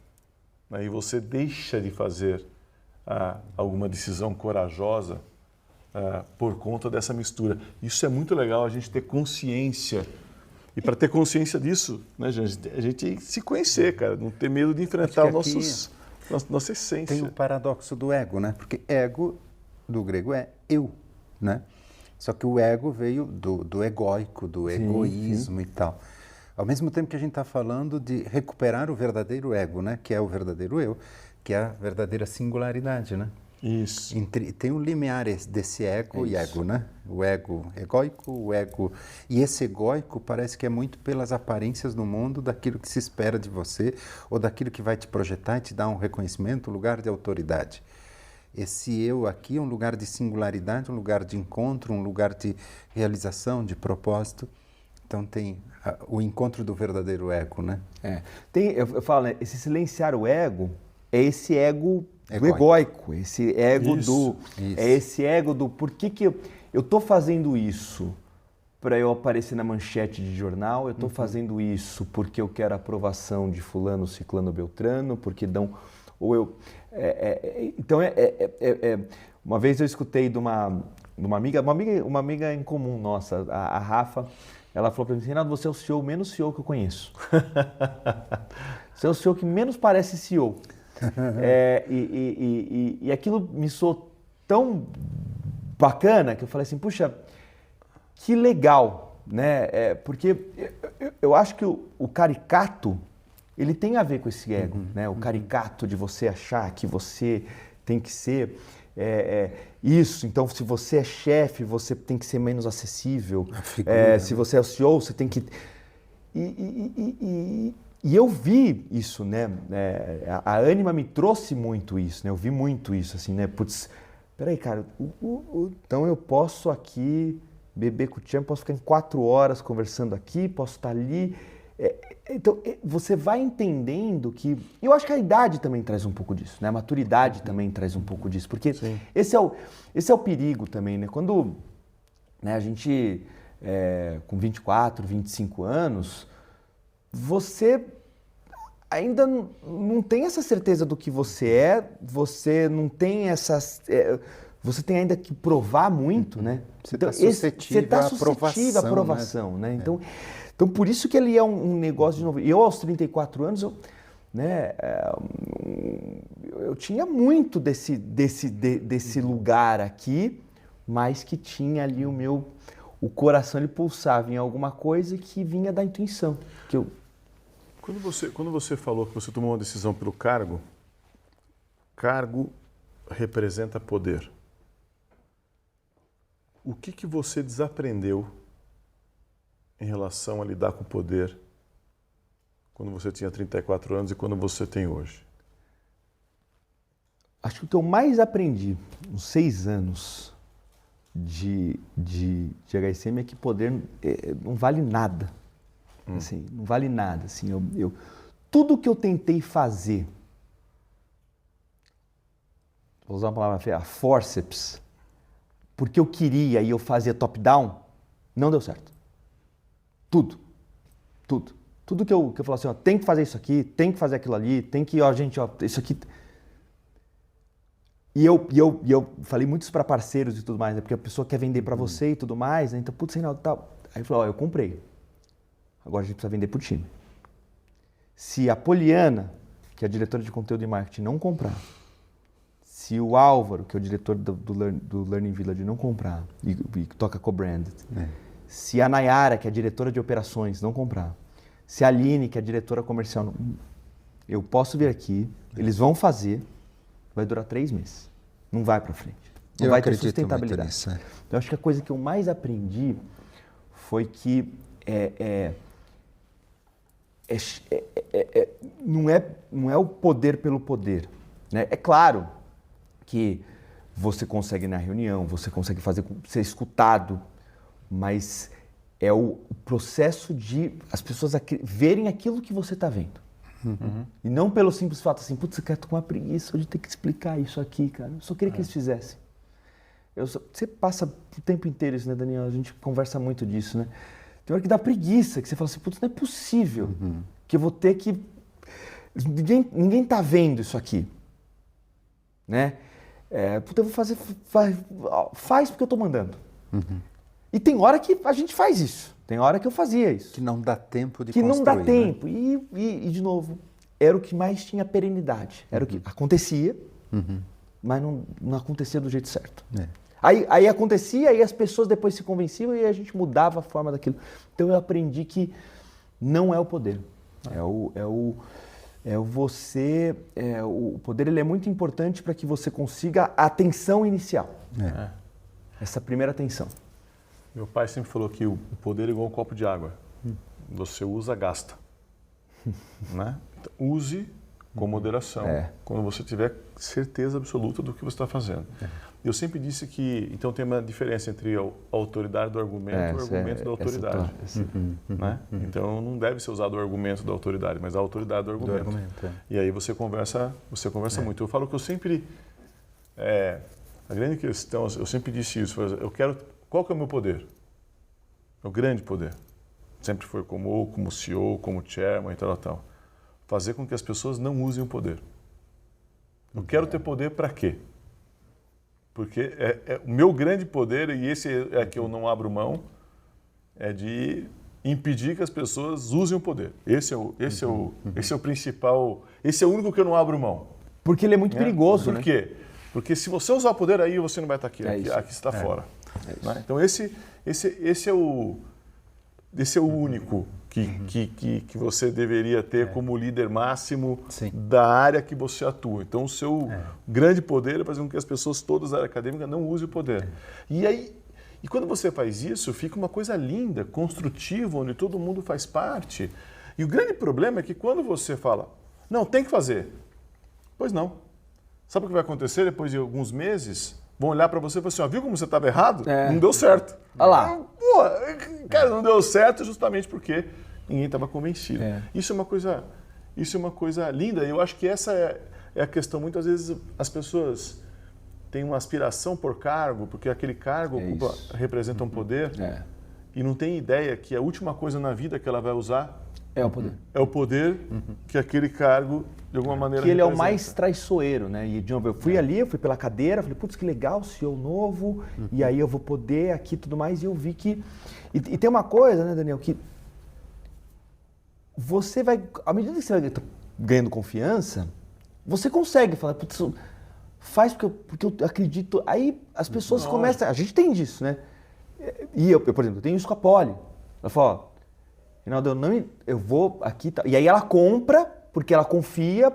Né? E você deixa de fazer alguma decisão corajosa por conta dessa mistura. Isso é muito legal, a gente ter consciência. E para ter consciência disso, né, a gente tem que se conhecer, cara, não ter medo de enfrentar nossa essência. Tem o paradoxo do ego, né? Porque ego, do grego, é eu, né? Só que o ego veio do egóico, do egoísmo e tal. Ao mesmo tempo que a gente está falando de recuperar o verdadeiro ego, né? Que é o verdadeiro eu, que é a verdadeira singularidade, né? Isso. Tem um limiar desse ego e ego, né? O ego egóico, o ego... E esse egóico parece que é muito pelas aparências no mundo daquilo que se espera de você ou daquilo que vai te projetar e te dar um reconhecimento, um lugar de autoridade. Esse eu aqui é um lugar de singularidade, um lugar de encontro, um lugar de realização, de propósito. Então tem o encontro do verdadeiro ego, né? Eu falo, né? Esse silenciar o ego é esse ego do egóico, esse ego é esse ego do por que eu estou fazendo isso para eu aparecer na manchete de jornal, eu estou fazendo isso porque eu quero a aprovação de fulano, ciclano, beltrano, porque dão ou eu então uma vez eu escutei de uma amiga em comum nossa, a Rafa, ela falou para mim, Reinaldo, você é o CEO menos CEO que eu conheço. Você é o CEO que menos parece CEO. E aquilo me soou tão bacana que eu falei assim, puxa, que legal, né? Porque eu acho que o caricato, ele tem a ver com esse ego, né? O caricato de você achar que você tem que ser isso. Então, se você é chefe, você tem que ser menos acessível. Se você é o CEO, você tem que... E eu vi isso, né? A Ânima me trouxe muito isso, né? Eu vi muito isso, assim, né? Putz, peraí, cara, então eu posso aqui beber com o Tchan, posso ficar em 4 horas conversando aqui, posso estar ali. Então, você vai entendendo que... Eu acho que a idade também traz um pouco disso, né? A maturidade também traz um pouco disso, porque esse é o perigo também, né? Quando a gente, com 24, 25 anos... Você ainda não tem essa certeza do que você não tem essas... você tem ainda que provar muito, né? Você está suscetível à aprovação, né? Então, por isso que ele é um negócio de novo. E eu, aos 34 anos, eu tinha muito desse lugar aqui, mas que tinha ali o coração, ele pulsava em alguma coisa que vinha da intuição. Quando você falou que você tomou uma decisão pelo cargo representa poder. O que você desaprendeu em relação a lidar com o poder quando você tinha 34 anos e quando você tem hoje? Acho que o que eu mais aprendi nos 6 anos de HSM é que poder não vale nada. Assim, não vale nada. Assim, tudo que eu tentei fazer, vou usar uma palavra feia, a forceps, porque eu queria e eu fazia top-down, não deu certo. Tudo. Tudo que eu falo assim, ó, tem que fazer isso aqui, tem que fazer aquilo ali, tem que, ó, gente, ó, isso aqui... E eu falei muito isso para parceiros e tudo mais, né? Porque a pessoa quer vender para você e tudo mais, né? Então, putz, Reinaldo, tal. Aí eu falei, ó, eu comprei. Agora a gente precisa vender pro time. Se a Poliana, que é a diretora de conteúdo e marketing, não comprar, se o Álvaro, que é o diretor do Learning Village, não comprar e toca co-branded, se a Nayara, que é a diretora de operações, não comprar, se a Aline, que é a diretora comercial, não, eu posso vir aqui, eles vão fazer, vai durar 3 meses. Não vai para frente. Não vai ter sustentabilidade. Nisso, Eu acho que a coisa que eu mais aprendi foi que não é o poder pelo poder. Né? É claro que você consegue ir na reunião, você consegue ser escutado, mas é o processo de as pessoas verem aquilo que você está vendo. E não pelo simples fato assim, putz, eu quero com uma preguiça de ter que explicar isso aqui, cara. Eu só queria que eles fizessem. Você passa o tempo inteiro isso, né, Daniel? A gente conversa muito disso, né? Tem hora que dá preguiça, que você fala assim, putz, não é possível que eu vou ter que... Ninguém tá vendo isso aqui, né? Puta, eu vou fazer... Faz porque eu tô mandando. E tem hora que a gente faz isso. Tem hora que eu fazia isso. Que não dá tempo de construir. Que não dá tempo. Né? E, de novo, era o que mais tinha perenidade. Era o que acontecia, mas não acontecia do jeito certo. Aí acontecia, aí as pessoas depois se convenciam e a gente mudava a forma daquilo. Então eu aprendi que não é o poder. O poder ele é muito importante para que você consiga a atenção inicial. Essa primeira atenção. Meu pai sempre falou que o poder é igual um copo de água. Você usa, gasta. Né? Então, use com moderação, quando você tiver certeza absoluta do que você está fazendo. Eu sempre disse que, então tem uma diferença entre a autoridade do argumento e o argumento da autoridade. Né? Então não deve ser usado o argumento da autoridade, mas a autoridade do argumento. E aí você conversa muito. Eu falo que eu sempre... a grande questão, eu sempre disse isso, qual que é o meu poder? O grande poder. Sempre foi como CEO, como chairman e tal. Fazer com que as pessoas não usem o poder. Eu quero ter poder para quê? Porque o meu grande poder, e esse é que eu não abro mão, é de impedir que as pessoas usem o poder. Esse é o principal, esse é o único que eu não abro mão. Porque ele é muito perigoso, Por quê? Porque se você usar o poder aí, você não vai estar aqui. Aqui você está fora. Né? Então esse é o único que você deveria ter como líder máximo da área que você atua. Então o seu grande poder é fazer com que as pessoas todas da área acadêmica não usem o poder. E quando você faz isso, fica uma coisa linda, construtiva, onde todo mundo faz parte. E o grande problema é que quando você fala, não, tem que fazer. Pois não. Sabe o que vai acontecer depois de alguns meses? Vão olhar para você e falar assim, viu como você estava errado? Não deu certo. Olha lá. Cara, não deu certo justamente porque ninguém estava convencido. Isso é uma coisa linda. E eu acho que essa é a questão. Muitas vezes as pessoas têm uma aspiração por cargo, porque aquele cargo representa um poder, e não tem ideia que a última coisa na vida que ela vai usar é o poder. É o poder que aquele cargo, de alguma maneira, que ele representa. É o mais traiçoeiro, né? E, de novo, eu fui pela cadeira, falei, putz, que legal, CEO novo, e aí eu vou poder aqui e tudo mais, e eu vi que... E tem uma coisa, né, Daniel, que você vai, à medida que você vai ganhando confiança, você consegue falar, putz, faz porque eu acredito. Aí as pessoas começam, a gente tem disso, né? E eu, por exemplo, eu tenho isso com a Poli. Ela fala, ó, Reinaldo, eu vou aqui, tá. E aí ela compra, porque ela confia,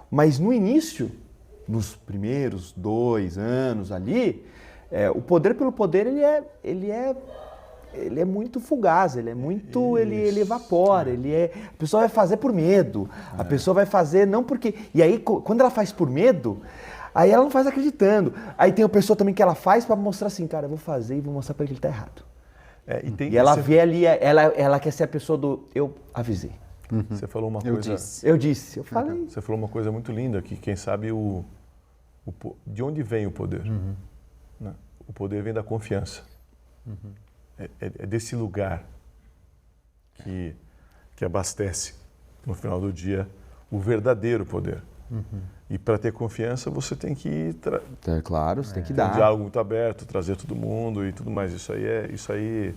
mas no início, nos primeiros 2 anos ali, o poder pelo poder, ele é muito fugaz, ele é muito, ele evapora, a pessoa vai fazer por medo, a pessoa vai fazer não porque... E aí, quando ela faz por medo, aí ela não faz acreditando. Aí tem a pessoa também que ela faz para mostrar assim, cara, eu vou fazer e vou mostrar para ele que ele tá errado. E ela vê ali, ela quer ser a pessoa do eu avisei. Você falou uma coisa... Eu disse, eu falei. Você falou uma coisa muito linda, que quem sabe de onde vem o poder. Né? O poder vem da confiança. É desse lugar que abastece, no final do dia, o verdadeiro poder. E para ter confiança, você tem que Claro, você tem que ter um dar. diálogo muito aberto, trazer todo mundo e tudo mais. Isso aí.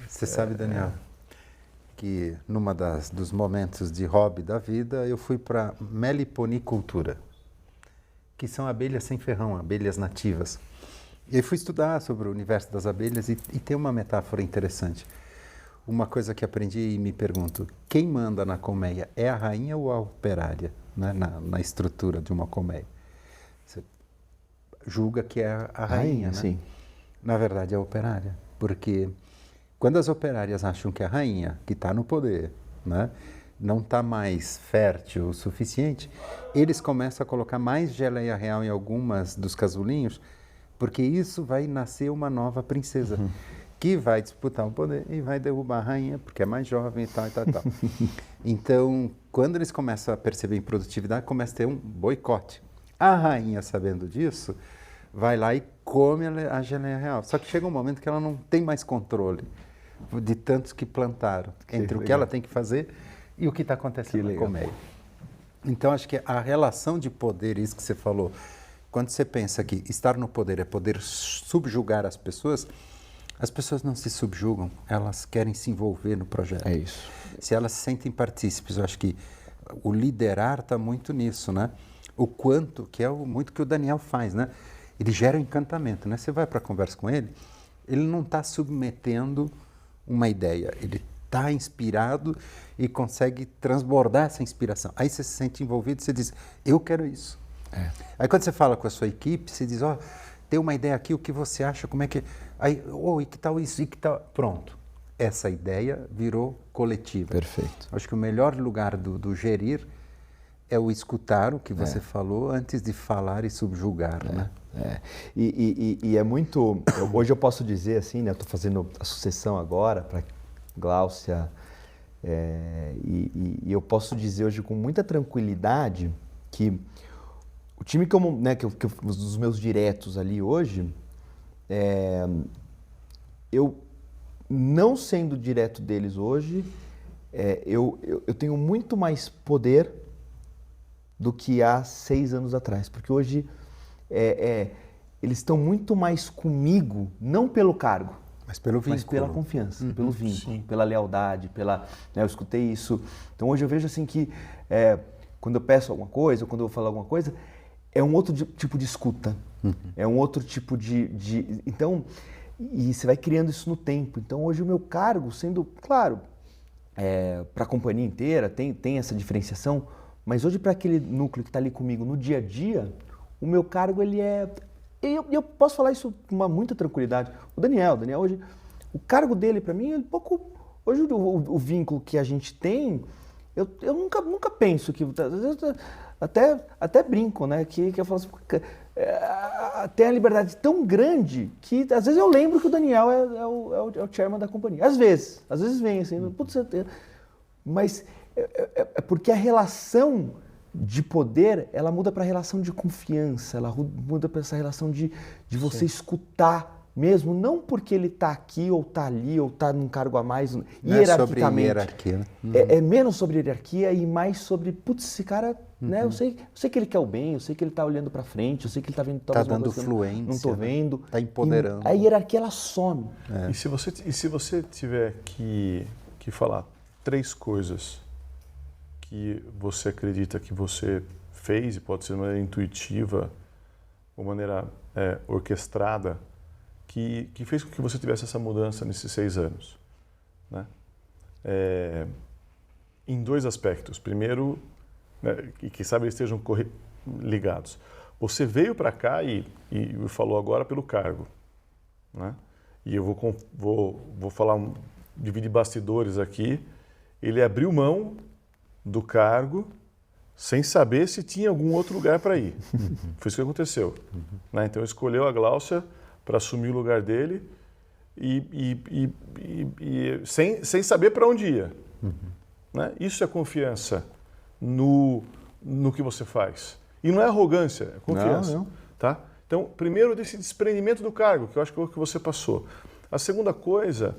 Você sabe, Daniel, que numa dos momentos de hobby da vida, eu fui para meliponicultura, que são abelhas sem ferrão, abelhas nativas. E aí fui estudar sobre o universo das abelhas e tem uma metáfora interessante. Uma coisa que aprendi e me pergunto, quem manda na colmeia é a rainha ou a operária, né? na estrutura de uma colmeia? Você julga que é a rainha, né? Sim. Na verdade é a operária, porque quando as operárias acham que a rainha, que está no poder, né, não está mais fértil o suficiente, eles começam a colocar mais geleia real em algumas dos casulinhos, porque isso vai nascer uma nova princesa, que vai disputar o poder e vai derrubar a rainha, porque é mais jovem e tal, e tal, e tal. Então, quando eles começam a perceber improdutividade, começa a ter um boicote. A rainha, sabendo disso, vai lá e come a geleia real. Só que chega um momento que ela não tem mais controle de tantos que plantaram, entre o que ela tem que fazer e o que está acontecendo na colmeia. Então, acho que a relação de poder, isso que você falou, quando você pensa que estar no poder é poder subjugar as pessoas não se subjugam, elas querem se envolver no projeto. É isso. Se elas se sentem partícipes, eu acho que o liderar está muito nisso, né? O quanto, que é muito que o Daniel faz, né? Ele gera um encantamento, né? Você vai para a conversa com ele, ele não está submetendo uma ideia, ele está inspirado e consegue transbordar essa inspiração. Aí você se sente envolvido e você diz, eu quero isso. Aí quando você fala com a sua equipe, você diz, tem uma ideia aqui, o que você acha, como é que... Aí, e que tal isso, e que tal... Pronto. Essa ideia virou coletiva. Perfeito. Acho que o melhor lugar do gerir é o escutar o que você falou antes de falar e subjugar, né? E é muito... Hoje eu posso dizer assim, né? Eu estou fazendo a sucessão agora para Gláucia e eu posso dizer hoje com muita tranquilidade que o time dos meus diretos ali hoje, eu não sendo direto deles hoje, eu tenho muito mais poder do que há 6 anos atrás, porque hoje eles estão muito mais comigo, não pelo cargo, mas pelo vínculo. Mas pela confiança, pelo vínculo, pela lealdade, eu escutei isso. Então hoje eu vejo assim que quando eu peço alguma coisa, ou quando eu vou falar alguma coisa, é um outro tipo de escuta, é um outro tipo de... Então, e você vai criando isso no tempo. Então hoje o meu cargo, sendo, claro, para a companhia inteira, tem essa diferenciação, mas hoje para aquele núcleo que está ali comigo no dia a dia, o meu cargo ele é... E eu posso falar isso com muita tranquilidade. O Daniel hoje, o cargo dele para mim, hoje o vínculo que a gente tem, eu nunca penso que... Até brinco, né? Que eu falo assim, tem a liberdade tão grande que às vezes eu lembro que o Daniel é o chairman da companhia. Às vezes vem assim, putz, mas é porque a relação de poder, ela muda para a relação de confiança, ela muda para essa relação de você escutar mesmo, não porque ele está aqui ou está ali ou está num cargo a mais, não hierarquicamente. É sobre hierarquia, né? É menos sobre hierarquia e mais sobre, putz, esse cara, né? Eu sei que ele quer o bem, eu sei que ele está olhando para frente, eu sei que ele está vendo talvez dando fluência, não estou vendo. Está empoderando. E a hierarquia ela some. E se você tiver que falar 3 coisas que você acredita que você fez, e pode ser de maneira intuitiva, ou maneira orquestrada, que fez com que você tivesse essa mudança nesses 6 anos, né? Em 2 aspectos. Primeiro, né, e que sabe eles estejam ligados. Você veio para cá e falou agora pelo cargo, né? E eu vou falar, dividir bastidores aqui. Ele abriu mão do cargo sem saber se tinha algum outro lugar para ir. Foi isso que aconteceu. Né? Então, escolheu a Gláucia para assumir o lugar dele e sem saber para onde ia. Né? Isso é confiança no que você faz. E não é arrogância, é confiança. Não. Tá? Então, primeiro, desse desprendimento do cargo, que eu acho que é o que você passou. A segunda coisa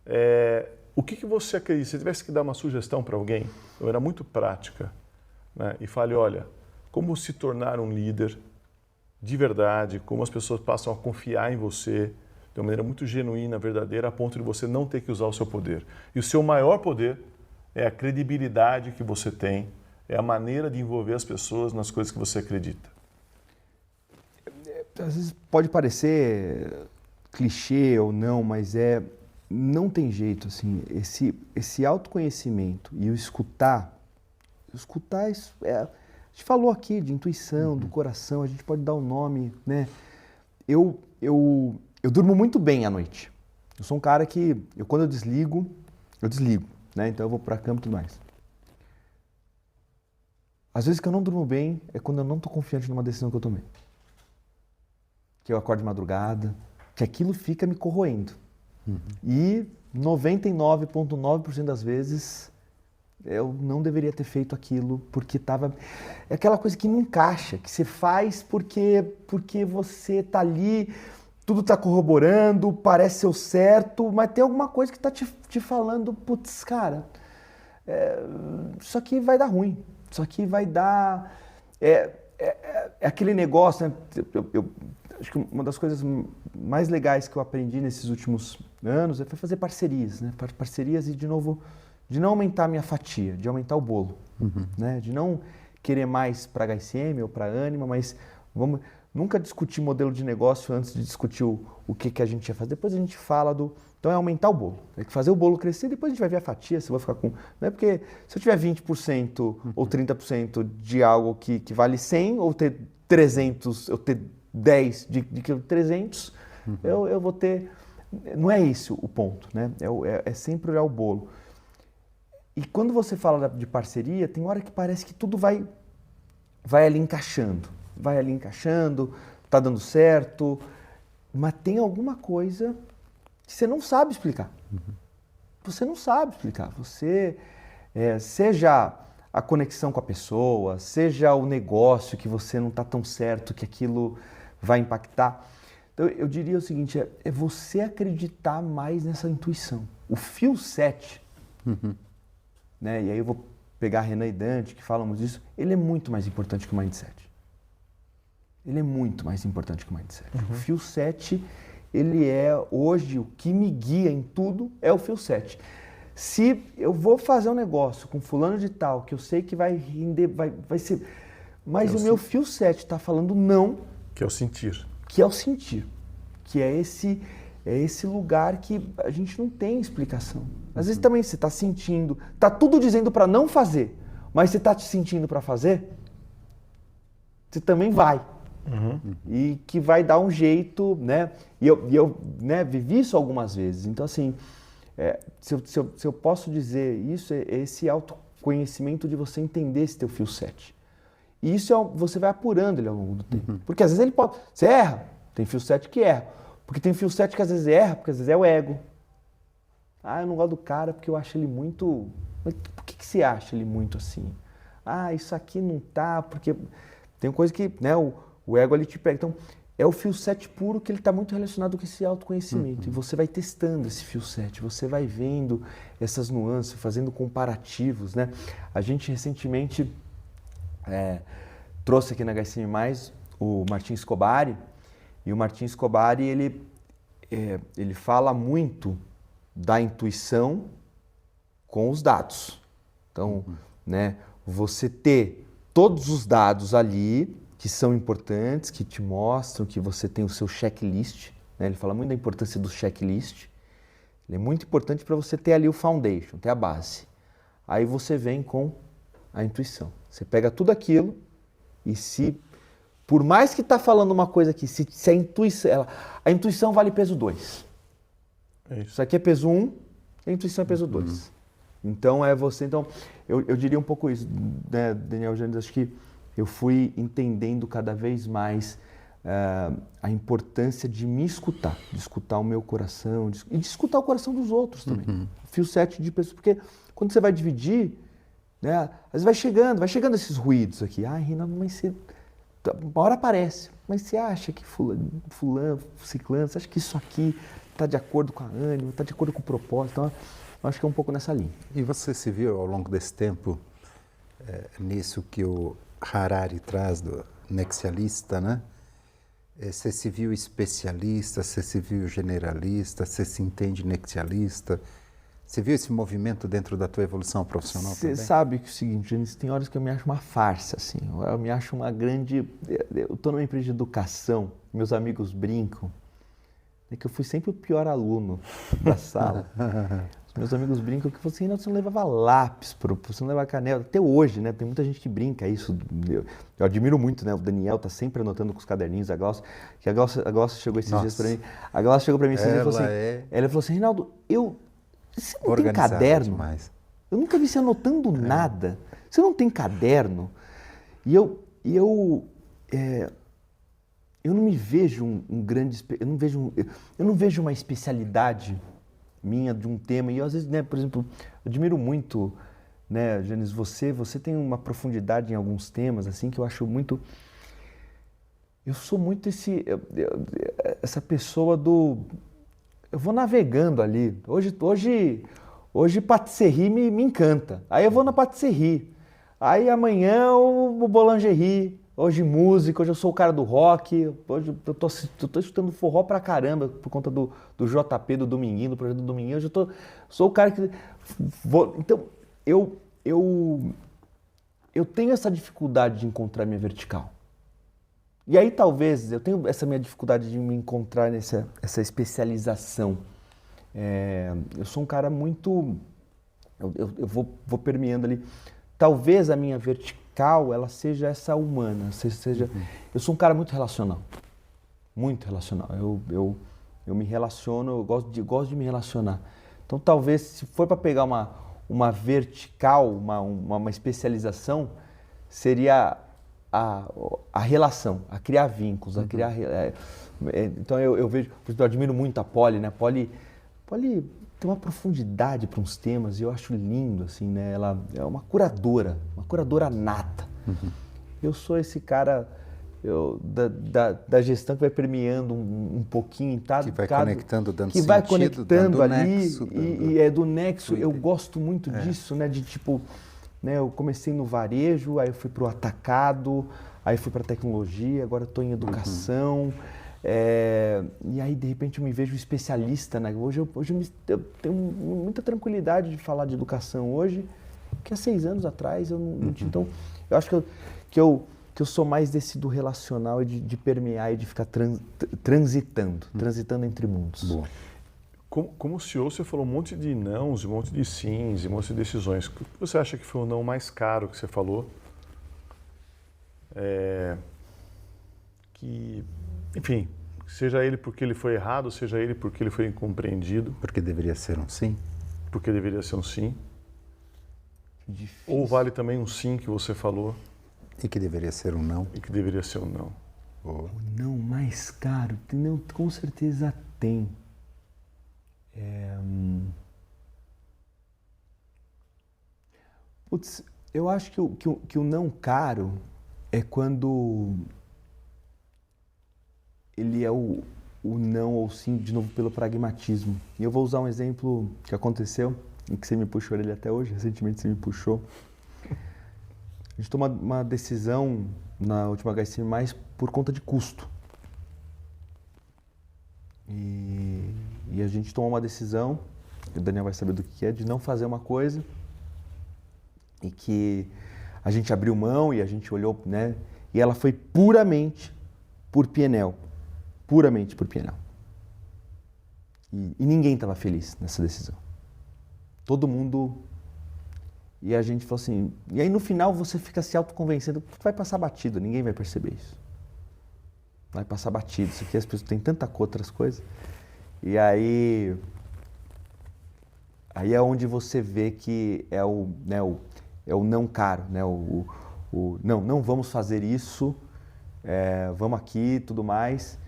é, o que você acredita? Se tivesse que dar uma sugestão para alguém, eu era muito prática, né? E fale, olha, como se tornar um líder de verdade, como as pessoas passam a confiar em você de uma maneira muito genuína, verdadeira, a ponto de você não ter que usar o seu poder. E o seu maior poder é a credibilidade que você tem, é a maneira de envolver as pessoas nas coisas que você acredita. Às vezes pode parecer clichê ou não, mas não tem jeito, assim, esse autoconhecimento e o escutar isso, a gente falou aqui de intuição, do coração, a gente pode dar um nome, né? Eu durmo muito bem à noite. Eu sou um cara que, quando eu desligo, né? Então eu vou pra cama e tudo mais. Às vezes que eu não durmo bem é quando eu não tô confiante numa decisão que eu tomei. Que eu acordo de madrugada, que aquilo fica me corroendo. E 99,9% das vezes eu não deveria ter feito aquilo porque estava... É aquela coisa que não encaixa, que você faz porque você está ali, tudo está corroborando, parece ser o certo, mas tem alguma coisa que está te falando, putz, cara, isso aqui vai dar ruim, isso aqui vai dar... É aquele negócio, né? Eu acho que uma das coisas mais legais que eu aprendi nesses últimos anos foi fazer parcerias, né? Parcerias e, de novo, de não aumentar a minha fatia, de aumentar o bolo, né? De não querer mais para HSM ou para Anima, mas vamos nunca discutir modelo de negócio antes de discutir o que a gente ia fazer. Depois a gente fala do... Então é aumentar o bolo, é fazer o bolo crescer, depois a gente vai ver a fatia, se eu vou ficar com... Não é porque se eu tiver 20% ou 30% de algo que vale 100 ou ter 300, eu ter 10 de 300, eu vou ter... Não é esse o ponto, né? É sempre olhar o bolo. E quando você fala de parceria, tem hora que parece que tudo vai ali encaixando. Vai ali encaixando, tá dando certo, mas tem alguma coisa que você não sabe explicar. Você não sabe explicar. Seja a conexão com a pessoa, seja o negócio que você não está tão certo que aquilo vai impactar. Então, eu diria o seguinte, é você acreditar mais nessa intuição. O feel set, né? E aí eu vou pegar Renan e Dante, que falamos disso, ele é muito mais importante que o mindset. Ele é muito mais importante que o mindset. O feel set, ele é hoje o que me guia em tudo, é o feel set. Se eu vou fazer um negócio com fulano de tal, que eu sei que vai render, vai ser... Mas o meu feel set está falando não. Que é o sentir. Que é o sentir. Que é esse lugar que a gente não tem explicação. Às vezes também você está sentindo, está tudo dizendo para não fazer, mas você está te sentindo para fazer, você também vai. E que vai dar um jeito, né? E eu né, vivi isso algumas vezes. Então, assim, se eu posso dizer isso, é esse autoconhecimento de você entender esse teu feel set. E isso você vai apurando ele ao longo do tempo. Porque às vezes ele pode... Você erra, tem feel set que erra. Porque tem feel set que às vezes erra, porque às vezes é o ego. Ah, eu não gosto do cara porque eu acho ele muito... Mas por que você acha ele muito assim? Ah, isso aqui não tá, porque... Tem coisa que, né, o ego ali te pega. Então, é o feel set puro que ele está muito relacionado com esse autoconhecimento. E você vai testando esse feel set, você vai vendo essas nuances, fazendo comparativos, né? A gente recentemente trouxe aqui na HSM+, o Martin Scobari, e o Martin Scobari, ele fala muito da intuição com os dados. Então, né, você ter todos os dados ali, que são importantes, que te mostram que você tem o seu checklist, né? Ele fala muito da importância do checklist. Ele é muito importante para você ter ali o foundation, ter a base. Aí você vem com a intuição. Você pega tudo aquilo e por mais que está falando uma coisa aqui, se a intuição vale peso 2. Isso aqui é peso 1, a intuição é peso 2. Então, eu diria um pouco isso, né, Daniel Janes, acho que eu fui entendendo cada vez mais a importância de me escutar, de escutar o meu coração e de escutar o coração dos outros também. Fio 7 de pessoas, porque quando você vai dividir, né, às vezes vai chegando esses ruídos aqui. Ah, Renan, mas você... uma hora aparece, mas você acha que fulano, ciclano, você acha que isso aqui está de acordo com a ânima, está de acordo com o propósito? Então, eu acho que é um pouco nessa linha. E você se viu ao longo desse tempo nisso que o Harari traz do nexialista, né? Você se viu especialista, você se viu generalista, você se entende nexialista? Você viu esse movimento dentro da tua evolução profissional também? Você sabe que é o seguinte, Janice, tem horas que eu me acho uma farsa, assim. Eu me acho uma grande... Eu estou numa empresa de educação, meus amigos brincam, que eu fui sempre o pior aluno da sala. Os meus amigos brincam que você não levava lápis, você não levava caneta. Até hoje, né? Tem muita gente que brinca isso. Eu admiro muito, né? O Daniel tá sempre anotando com os caderninhos. A Glaucia chegou esses dias para mim. A Glaucia chegou para mim esses dias e falou assim... Ela falou assim, Reinaldo, você não tem caderno? Demais. Eu nunca vi você anotando nada. Você não tem caderno? E eu não me vejo um grande... Eu não vejo uma especialidade minha de um tema. E eu, às vezes, né, por exemplo, eu admiro muito, né, Janice, você tem uma profundidade em alguns temas, assim, que eu acho muito... Eu sou muito essa pessoa do... Eu vou navegando ali. Hoje patisserie me encanta. Aí eu vou na patisserie. Aí amanhã o boulangerie. Hoje música, hoje eu sou o cara do rock. Hoje eu tô escutando forró pra caramba por conta do JP, do Dominguinho, do projeto do Dominguinho. Hoje sou o cara que... Então, eu tenho essa dificuldade de encontrar minha vertical. E aí talvez eu tenho essa minha dificuldade de me encontrar nessa especialização. Eu sou um cara muito... Eu vou permeando ali. Talvez a minha vertical ela seja essa humana. Eu sou um cara muito relacional. Muito relacional. Eu me relaciono, eu gosto de me relacionar. Então talvez se for para pegar uma vertical, uma especialização, seria... A relação, a criar vínculos, a criar... Então eu vejo, por exemplo, eu admiro muito a Polly, né? A Polly tem uma profundidade para uns temas e eu acho lindo, assim, né? Ela é uma curadora nata. Eu sou esse cara da gestão que vai permeando um pouquinho, tá? Que vai conectando, dando que sentido, vai conectando ali nexo, e é do nexo. Eu gosto muito disso, né? De tipo... Né, eu comecei no varejo, aí eu fui para o atacado, aí fui para tecnologia, agora estou em educação. E aí, de repente, eu me vejo especialista. Né? Hoje eu tenho muita tranquilidade de falar de educação hoje, que há 6 anos atrás eu não tinha. Então, eu acho que eu sou mais desse do relacional e de permear e de ficar transitando entre mundos. Boa. Como CEO, você falou um monte de nãos, um monte de sims, um monte de decisões. O que você acha que foi o não mais caro que você falou? Enfim, seja ele porque ele foi errado, seja ele porque ele foi incompreendido. Porque deveria ser um sim. Porque deveria ser um sim. Difícil. Ou vale também um sim que você falou. E que deveria ser um não. E que deveria ser um não. O não mais caro, não, com certeza tem. Putz, eu acho que o não caro é quando ele é o não ou sim, de novo, pelo pragmatismo. E eu vou usar um exemplo que aconteceu e que você me puxou ele até hoje, recentemente você me puxou. A gente tomou uma decisão na última HSM+, por conta de custo. E a gente tomou uma decisão, o Daniel vai saber do que é, de não fazer uma coisa e que a gente abriu mão e a gente olhou, né? E ela foi puramente por P&L. Puramente por P&L. E ninguém estava feliz nessa decisão. Todo mundo... E a gente falou assim... E aí no final você fica se autoconvencendo que vai passar batido, ninguém vai perceber isso. Vai passar batido, isso aqui as pessoas têm tanta outras coisas. E aí é onde você vê que é o não caro, né? Não vamos fazer isso, vamos aqui, tudo mais.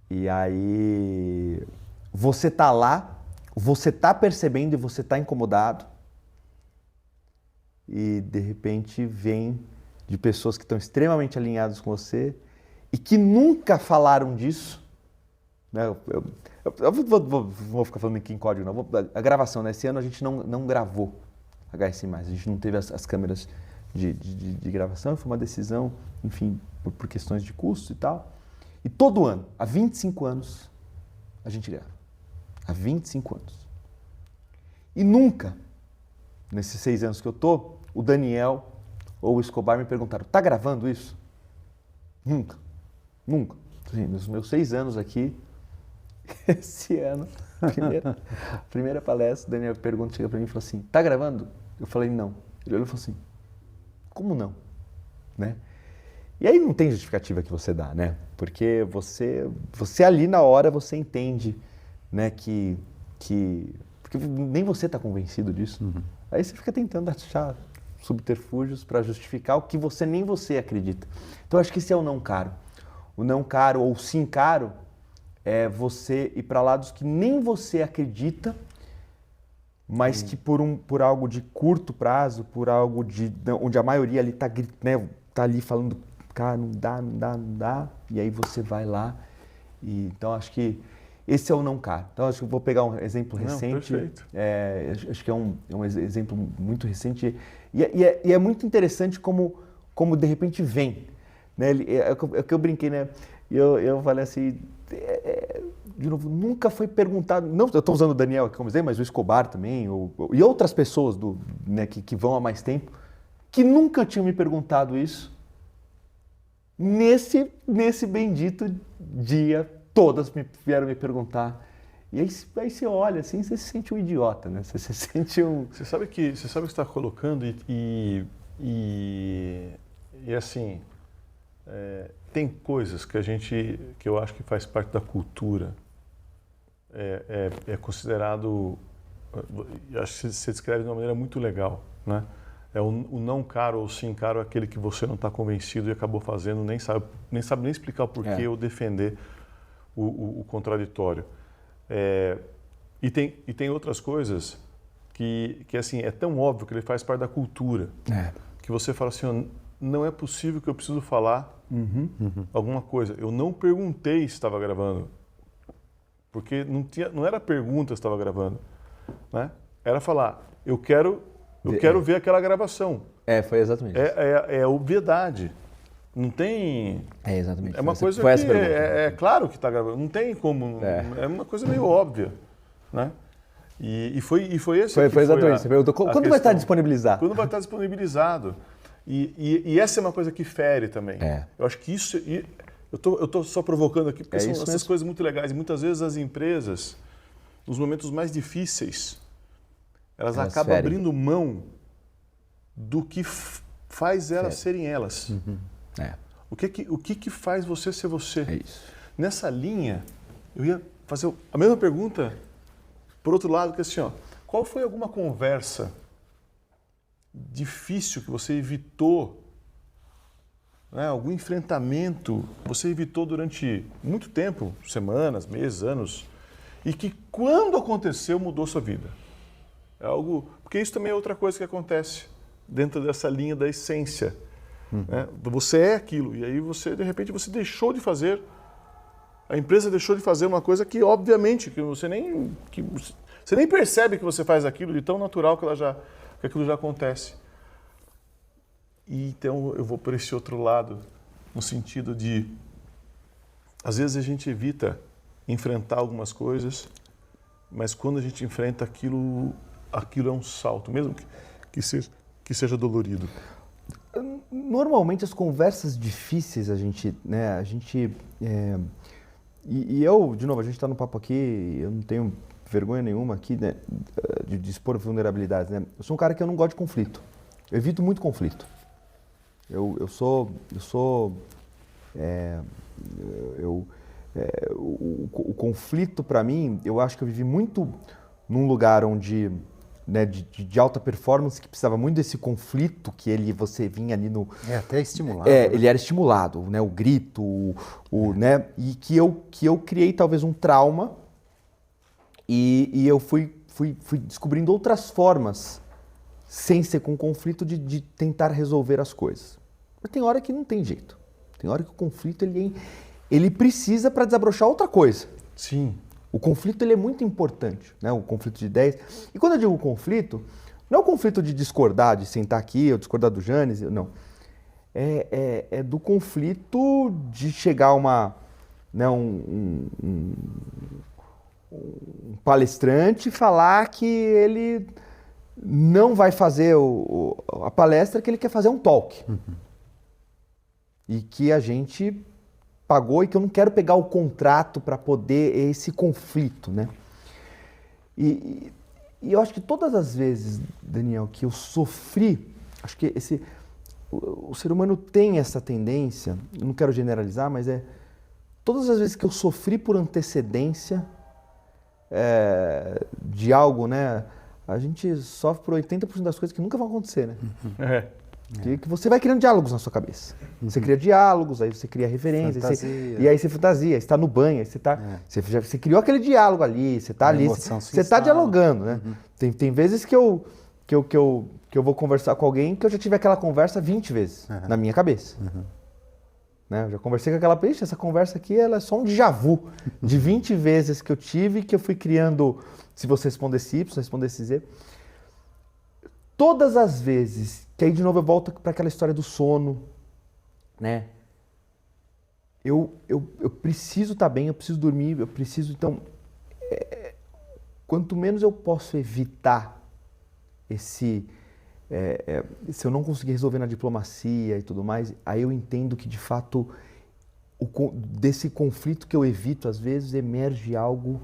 E aí você tá lá, você tá percebendo e você tá incomodado. E de repente vem de pessoas que estão extremamente alinhadas com você e que nunca falaram disso, né? Eu vou ficar falando aqui em código, não. A gravação, né? Esse ano a gente não gravou HSI+, a gente não teve as câmeras de gravação, foi uma decisão, enfim, por questões de custo e tal. E todo ano, há 25 anos, a gente grava. Há 25 anos. E nunca, nesses 6 anos que eu tô, o Daniel ou o Escobar me perguntaram, tá gravando isso? Nunca. Nunca. Assim, nos meus 6 anos aqui, esse ano, primeira palestra, o Daniel chega pra mim e fala assim, tá gravando? Eu falei, não. Ele olhou e falou assim, como não? Né? E aí não tem justificativa que você dá, né? Porque você ali na hora, você entende, né, que porque nem você está convencido disso. Uhum. Aí você fica tentando achar subterfúgios para justificar o que nem você acredita. Então, acho que esse é o não caro. O não caro ou sim caro é você ir para lados que nem você acredita, mas que por algo de curto prazo, por algo onde a maioria ali está, né, tá ali falando, cara, não dá, e aí você vai lá. Então, acho que esse é o não caro. Então, acho que eu vou pegar um exemplo recente. Perfeito. Acho que é um exemplo muito recente. E é muito interessante como de repente vem. Né? É o que eu brinquei, né? Eu falei assim, de novo, nunca foi perguntado, não, eu estou usando o Daniel aqui como exemplo, mas o Escobar também, e outras pessoas né, que vão há mais tempo, que nunca tinham me perguntado isso, nesse bendito dia, todas vieram me perguntar. E aí você olha assim, você se sente um idiota, né? Você se sente um... Você sabe o que você está colocando e assim, tem coisas que eu acho que faz parte da cultura. É considerado, acho que você descreve de uma maneira muito legal, né? O não caro ou sim caro é aquele que você não está convencido e acabou fazendo, nem sabe nem explicar o porquê ou defender o contraditório. E tem outras coisas que assim, é tão óbvio que ele faz parte da cultura, que você fala assim, não é possível que eu preciso falar alguma coisa. Eu não perguntei se estava gravando, porque não era pergunta se estava gravando, né? Era falar, eu quero ver aquela gravação. Foi exatamente isso. É obviedade. Não tem... exatamente. É uma coisa foi que essa pergunta. É claro que está gravando. Não tem como... É uma coisa meio óbvia, né? E foi esse Foi exatamente. Você perguntou, quando vai estar disponibilizado? Quando vai estar disponibilizado. E essa é uma coisa que fere também. Eu acho que isso... Eu estou só provocando aqui, porque são essas coisas muito legais. E muitas vezes as empresas, nos momentos mais difíceis, elas acabam abrindo mão do que faz elas serem elas. O que faz você ser você? É isso. Nessa linha, eu ia fazer a mesma pergunta, por outro lado, que assim, qual foi alguma conversa difícil que você evitou, né, algum enfrentamento que você evitou durante muito tempo, semanas, meses, anos, e que quando aconteceu mudou sua vida? É algo, porque isso também é outra coisa que acontece dentro dessa linha da essência. Né? Você é aquilo, e aí de repente você deixou de fazer, a empresa deixou de fazer uma coisa que obviamente que você nem percebe que você faz aquilo, de tão natural que aquilo já acontece. E então eu vou por esse outro lado, no sentido de, às vezes a gente evita enfrentar algumas coisas, mas quando a gente enfrenta aquilo é um salto, mesmo que seja dolorido. Normalmente as conversas difíceis e eu, de novo, a gente está no papo aqui, eu não tenho vergonha nenhuma aqui, né, de expor vulnerabilidades, né? Eu sou um cara que eu não gosto de conflito, eu evito muito conflito. O conflito para mim, eu acho que eu vivi muito num lugar onde, né, de alta performance, que precisava muito desse conflito, que você vinha ali no... até estimulado. Ele era estimulado, né, o grito, né, e que eu criei talvez um trauma e eu fui descobrindo outras formas, sem ser com conflito, de tentar resolver as coisas. Mas tem hora que não tem jeito. Tem hora que o conflito ele precisa para desabrochar outra coisa. Sim. O conflito ele é muito importante, né? O conflito de ideias. E quando eu digo conflito, não é o conflito de discordar, de sentar aqui, ou discordar do Janes, não. É do conflito de chegar um palestrante e falar que ele não vai fazer a palestra, que ele quer fazer um talk. E que a gente pagou e que eu não quero pegar o contrato para poder esse conflito, né? E eu acho que todas as vezes, Daniel, que eu sofri, acho que o ser humano tem essa tendência, eu não quero generalizar, mas todas as vezes que eu sofri por antecedência de algo, né? A gente sofre por 80% das coisas que nunca vão acontecer, né? Que você vai criando diálogos na sua cabeça. Você cria diálogos, aí você cria referências, e aí você fantasia, você está no banho, aí você criou aquele diálogo ali, você está ali, você está dialogando, né? Tem vezes que eu vou conversar com alguém que eu já tive aquela conversa 20 vezes na minha cabeça. Né? Eu já conversei com aquela pessoa, essa conversa aqui ela é só um déjà vu de 20 vezes que eu tive, que eu fui criando, se você respondesse Y, se respondesse Z. Todas as vezes, que aí de novo eu volto para aquela história do sono, né? Eu preciso estar bem, eu preciso dormir, eu preciso, então, quanto menos eu posso evitar se eu não conseguir resolver na diplomacia e tudo mais, aí eu entendo que de fato desse conflito que eu evito às vezes emerge algo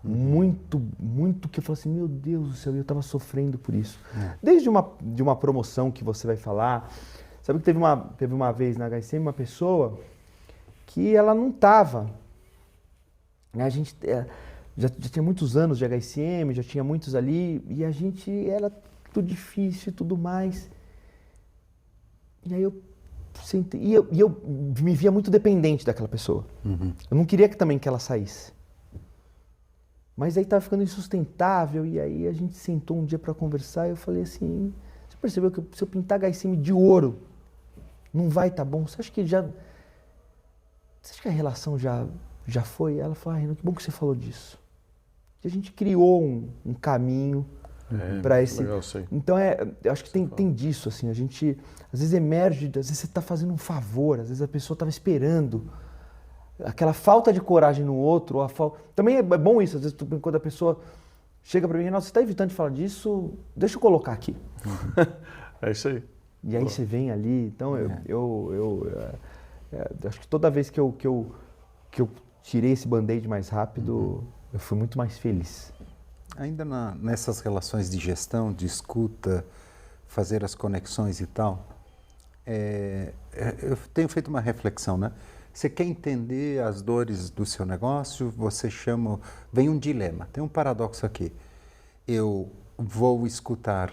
muito, muito que eu falo assim, meu Deus do céu, eu estava sofrendo por isso. Desde de uma promoção que você vai falar, sabe que teve uma vez na HSM uma pessoa que ela não estava, a gente já tinha muitos anos de HSM, já tinha muitos ali, e a gente era tudo difícil e tudo mais. E aí eu sentei, e eu me via muito dependente daquela pessoa. Eu não queria também que ela saísse. Mas aí estava ficando insustentável, e aí a gente sentou um dia para conversar, e eu falei assim, você percebeu que se eu pintar HSM de ouro, não vai estar bom? Você acha que a relação já foi? Ela falou, Renan, que bom que você falou disso. E a gente criou um caminho para esse... Legal, sei. Então, eu acho que tem disso, assim, a gente, às vezes emerge, às vezes você está fazendo um favor, às vezes a pessoa estava esperando, aquela falta de coragem no outro, também é bom isso, às vezes quando a pessoa chega para mim, nossa, você está evitando de falar disso, deixa eu colocar aqui. É isso aí. E aí você vem ali, então eu acho que toda vez que eu tirei esse band-aid mais rápido, eu fui muito mais feliz. Ainda nessas relações de gestão, de escuta, fazer as conexões e tal, eu tenho feito uma reflexão, né? Você quer entender as dores do seu negócio, você chama... Vem um dilema, tem um paradoxo aqui. Eu vou escutar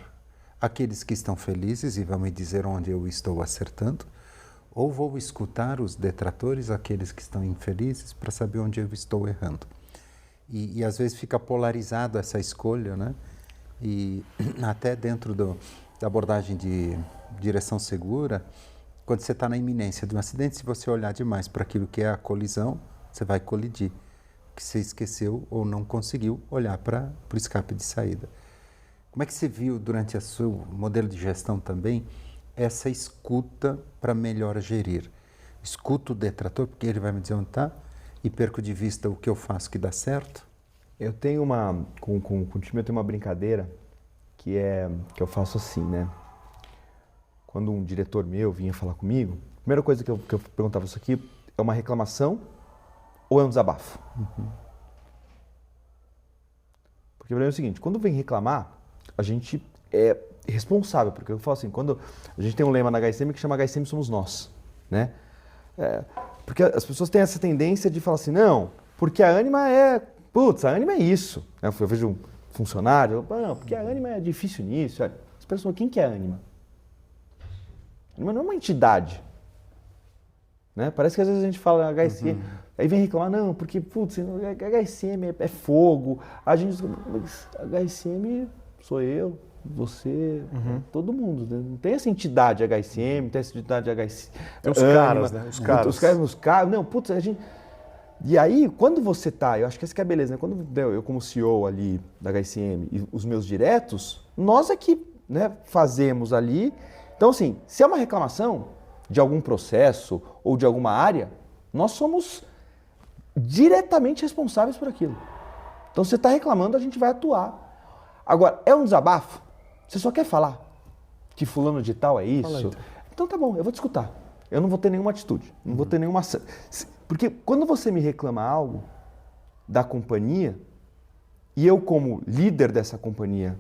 aqueles que estão felizes e vão me dizer onde eu estou acertando, ou vou escutar os detratores, aqueles que estão infelizes, para saber onde eu estou errando. E às vezes fica polarizado essa escolha, né? E até dentro da abordagem de direção segura, quando você está na iminência de um acidente, se você olhar demais para aquilo que é a colisão, você vai colidir, que você esqueceu ou não conseguiu olhar para o escape de saída. Como é que você viu durante o seu modelo de gestão também essa escuta para melhor gerir? Escuto o detrator, porque ele vai me dizer onde está, e perco de vista o que eu faço que dá certo? Eu tenho com o time eu tenho uma brincadeira que eu faço assim, né? Quando um diretor meu vinha falar comigo, a primeira coisa que eu perguntava, isso aqui é uma reclamação ou é um desabafo? Porque o problema é o seguinte, quando vem reclamar, a gente é responsável, porque eu falo assim, quando a gente tem um lema na HSM que chama HSM somos nós, né? Porque as pessoas têm essa tendência de falar assim, não, porque a Ânima a Ânima é isso. Eu vejo um funcionário, não, porque a Ânima é difícil nisso. As pessoas, quem que é a Ânima? A Ânima não é uma entidade. Né? Parece que às vezes a gente fala HSM, aí vem reclamar, não, porque, HSM é fogo, HSM sou eu, você, todo mundo. Né? Não tem essa entidade HSM, não tem essa entidade HSM. Tem os caras, né? Os caras. Os caras. Não, putz, a gente... E aí, quando você tá, eu acho que essa que é a beleza, né? Quando eu como CEO ali da HSM e os meus diretos, nós é que, né, fazemos ali. Então, assim, se é uma reclamação de algum processo ou de alguma área, nós somos diretamente responsáveis por aquilo. Então, você está reclamando, a gente vai atuar. Agora, é um desabafo? Você só quer falar que fulano de tal é isso? Então tá bom, eu vou te escutar. Eu não vou ter nenhuma atitude, não vou ter nenhuma ação. Porque quando você me reclama algo da companhia, e eu como líder dessa companhia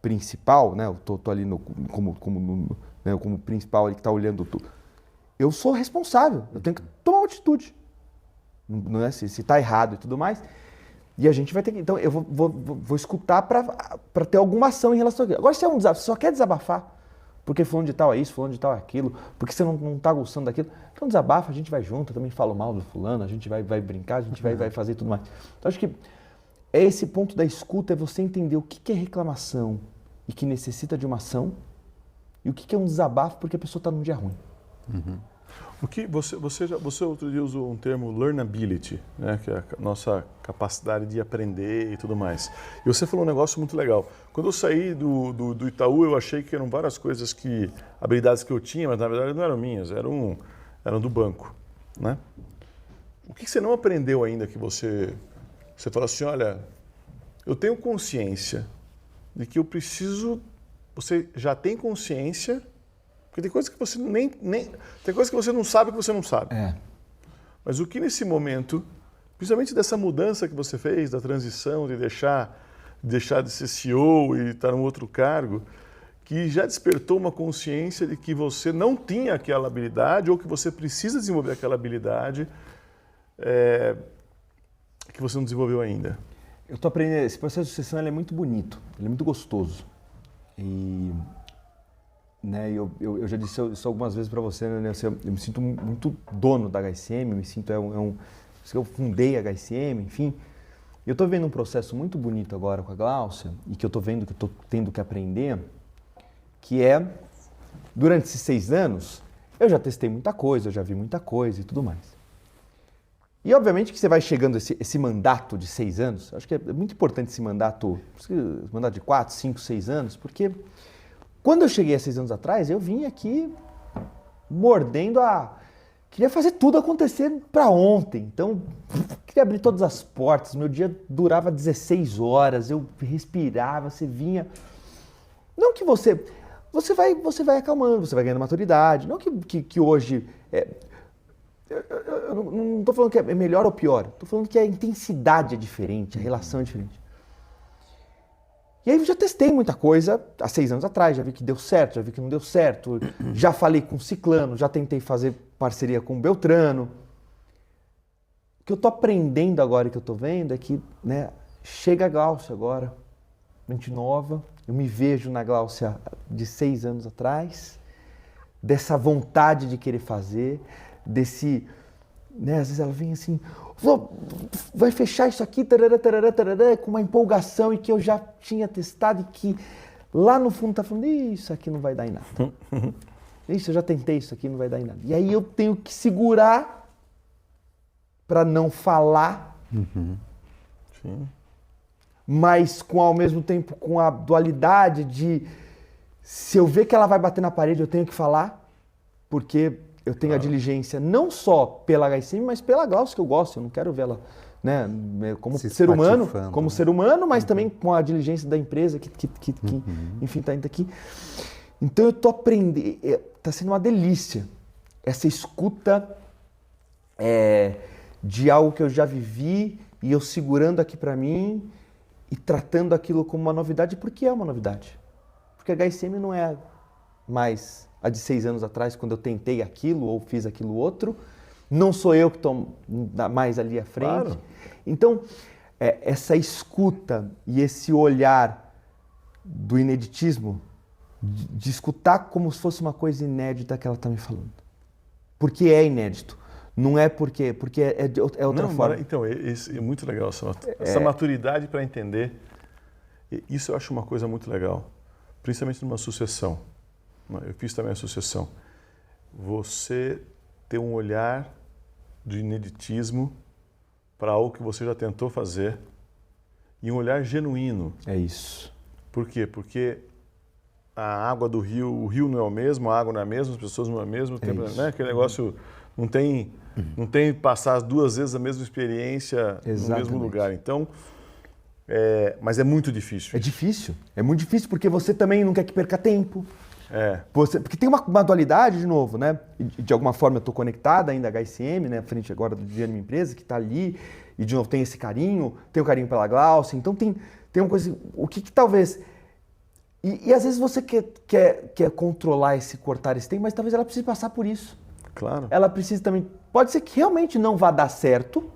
principal, né, eu tô ali como principal ali que está olhando tudo, eu sou responsável, eu tenho que tomar uma atitude. Não é se está errado e tudo mais. E a gente vai ter que... Então, eu vou escutar para ter alguma ação em relação a aquilo. Agora, se é um desabafo, você só quer desabafar, porque fulano de tal é isso, fulano de tal é aquilo, porque você não está gostando daquilo, então desabafa, a gente vai junto, eu também falo mal do fulano, a gente vai brincar, a gente vai fazer tudo mais. Então, acho que é esse ponto da escuta, é você entender o que é reclamação e que necessita de uma ação, e o que é um desabafo porque a pessoa está num dia ruim. O que você outro dia usou um termo learnability, né, que é a nossa capacidade de aprender e tudo mais. E você falou um negócio muito legal. Quando eu saí do Itaú, eu achei que eram várias coisas habilidades que eu tinha, mas na verdade não eram minhas, eram do banco, né? O que você não aprendeu ainda que você falou assim, olha, eu tenho consciência de que eu preciso, você já tem consciência. Porque tem coisas que você tem coisas que você não sabe que você não sabe. Mas o que nesse momento, principalmente dessa mudança que você fez, da transição, de deixar de ser CEO e estar num outro cargo, que já despertou uma consciência de que você não tinha aquela habilidade ou que você precisa desenvolver aquela habilidade que você não desenvolveu ainda? Eu estou aprendendo, esse processo de sucessão ele é muito bonito, ele é muito gostoso. E... Né, eu já disse isso algumas vezes para você, né, eu me sinto muito dono da HSM, me sinto, eu fundei a HSM, enfim. Eu estou vendo um processo muito bonito agora com a Gláucia, e que eu estou vendo que eu estou tendo que aprender, que é, durante esses 6 anos, eu já testei muita coisa, eu já vi muita coisa e tudo mais. E obviamente que você vai chegando esse mandato de 6 anos, acho que é muito importante esse mandato de 4, 5, 6 anos, porque... Quando eu cheguei há 6 anos atrás, eu vim aqui mordendo Queria fazer tudo acontecer para ontem. Então, queria abrir todas as portas. Meu dia durava 16 horas, eu respirava, você vinha... Não que você vai acalmando, você vai ganhando maturidade. Não que hoje... Eu não estou falando que é melhor ou pior. Estou falando que a intensidade é diferente, a relação é diferente. E aí eu já testei muita coisa há 6 anos atrás, já vi que deu certo, já vi que não deu certo, já falei com o Ciclano, já tentei fazer parceria com o Beltrano. O que eu estou aprendendo agora e que eu estou vendo é que, né, chega a Gláucia agora, gente nova, eu me vejo na Gláucia de 6 anos atrás, dessa vontade de querer fazer, desse... Né, às vezes ela vem assim, vai fechar isso aqui, tarará, tarará, tarará, com uma empolgação e que eu já tinha testado e que lá no fundo está falando, isso aqui não vai dar em nada. Isso, eu já tentei isso aqui, não vai dar em nada. E aí eu tenho que segurar para não falar, Sim. Mas ao mesmo tempo com a dualidade de se eu ver que ela vai bater na parede, eu tenho que falar, porque... Eu tenho a diligência não só pela HSM, mas pela Gláucia, que eu gosto. Eu não quero vê-la, né, como ser humano, mas também com a diligência da empresa que enfim, está indo aqui. Então eu estou aprendendo, está sendo uma delícia essa escuta de algo que eu já vivi e eu segurando aqui para mim e tratando aquilo como uma novidade, porque é uma novidade. Porque a HSM não é mais... a de 6 anos atrás, quando eu tentei aquilo ou fiz aquilo outro, não sou eu que estou mais ali à frente. Claro. Então, essa escuta e esse olhar do ineditismo, de escutar como se fosse uma coisa inédita que ela está me falando. Porque é inédito. Não é porque é outra forma. Então, é muito legal essa maturidade para entender. E isso eu acho uma coisa muito legal, principalmente numa sucessão. Eu fiz também a sucessão. Você ter um olhar de ineditismo para algo que você já tentou fazer e um olhar genuíno. É isso. Por quê? Porque a água do rio, o rio não é o mesmo, a água não é a mesma, as pessoas não é o mesmo, né? Aquele negócio não tem passar 2 vezes a mesma experiência no mesmo lugar. Então, mas é muito difícil. É difícil. É muito difícil porque você também não quer que perca tempo. Porque tem uma dualidade, de novo, né? De alguma forma eu estou conectada ainda à HSM, né? À frente agora do dia de minha empresa, que está ali. E, de novo, tem esse carinho, tem o carinho pela Glaucia. Então, tem uma coisa... O que talvez... E às vezes você quer controlar cortar esse tempo, mas talvez ela precise passar por isso. Claro. Ela precisa também... Pode ser que realmente não vá dar certo,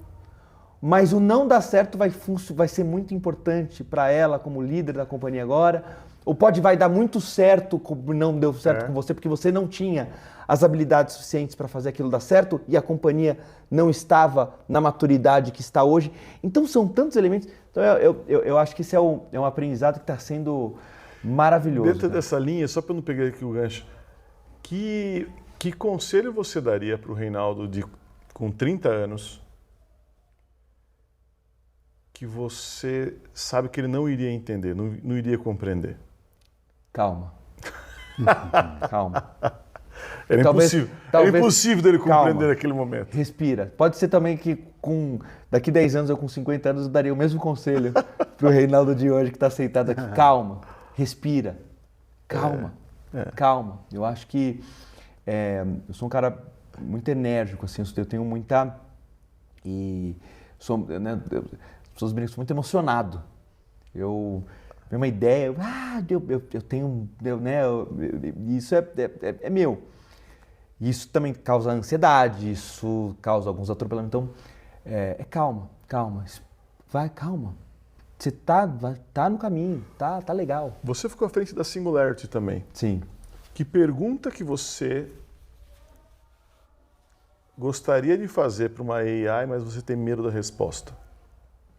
mas o não dar certo vai ser muito importante para ela como líder da companhia agora. Ou vai dar muito certo, como não deu certo com você, porque você não tinha as habilidades suficientes para fazer aquilo dar certo e a companhia não estava na maturidade que está hoje. Então são tantos elementos. Então eu acho que esse é um aprendizado que está sendo maravilhoso. Dentro dessa linha, só para não pegar aqui o gancho, que conselho você daria para o Reinaldo com 30 anos que você sabe que ele não iria entender, não iria compreender? Calma. Calma. Era impossível dele compreender naquele momento. Respira. Pode ser também que daqui 10 anos, eu com 50 anos, eu daria o mesmo conselho para o Reinaldo de hoje que está sentado aqui. Calma. Respira. Calma. Calma. Eu acho que eu sou um cara muito enérgico, assim, eu tenho muita... E sou, né, as pessoas brincam, sou muito emocionado. Eu tenho uma ideia, eu tenho, né, isso é meu. Isso também causa ansiedade, isso causa alguns atropelamentos. Então, calma. Vai, calma. Você tá no caminho, tá legal. Você ficou à frente da Singularity também. Sim. Que pergunta que você gostaria de fazer para uma AI, mas você tem medo da resposta?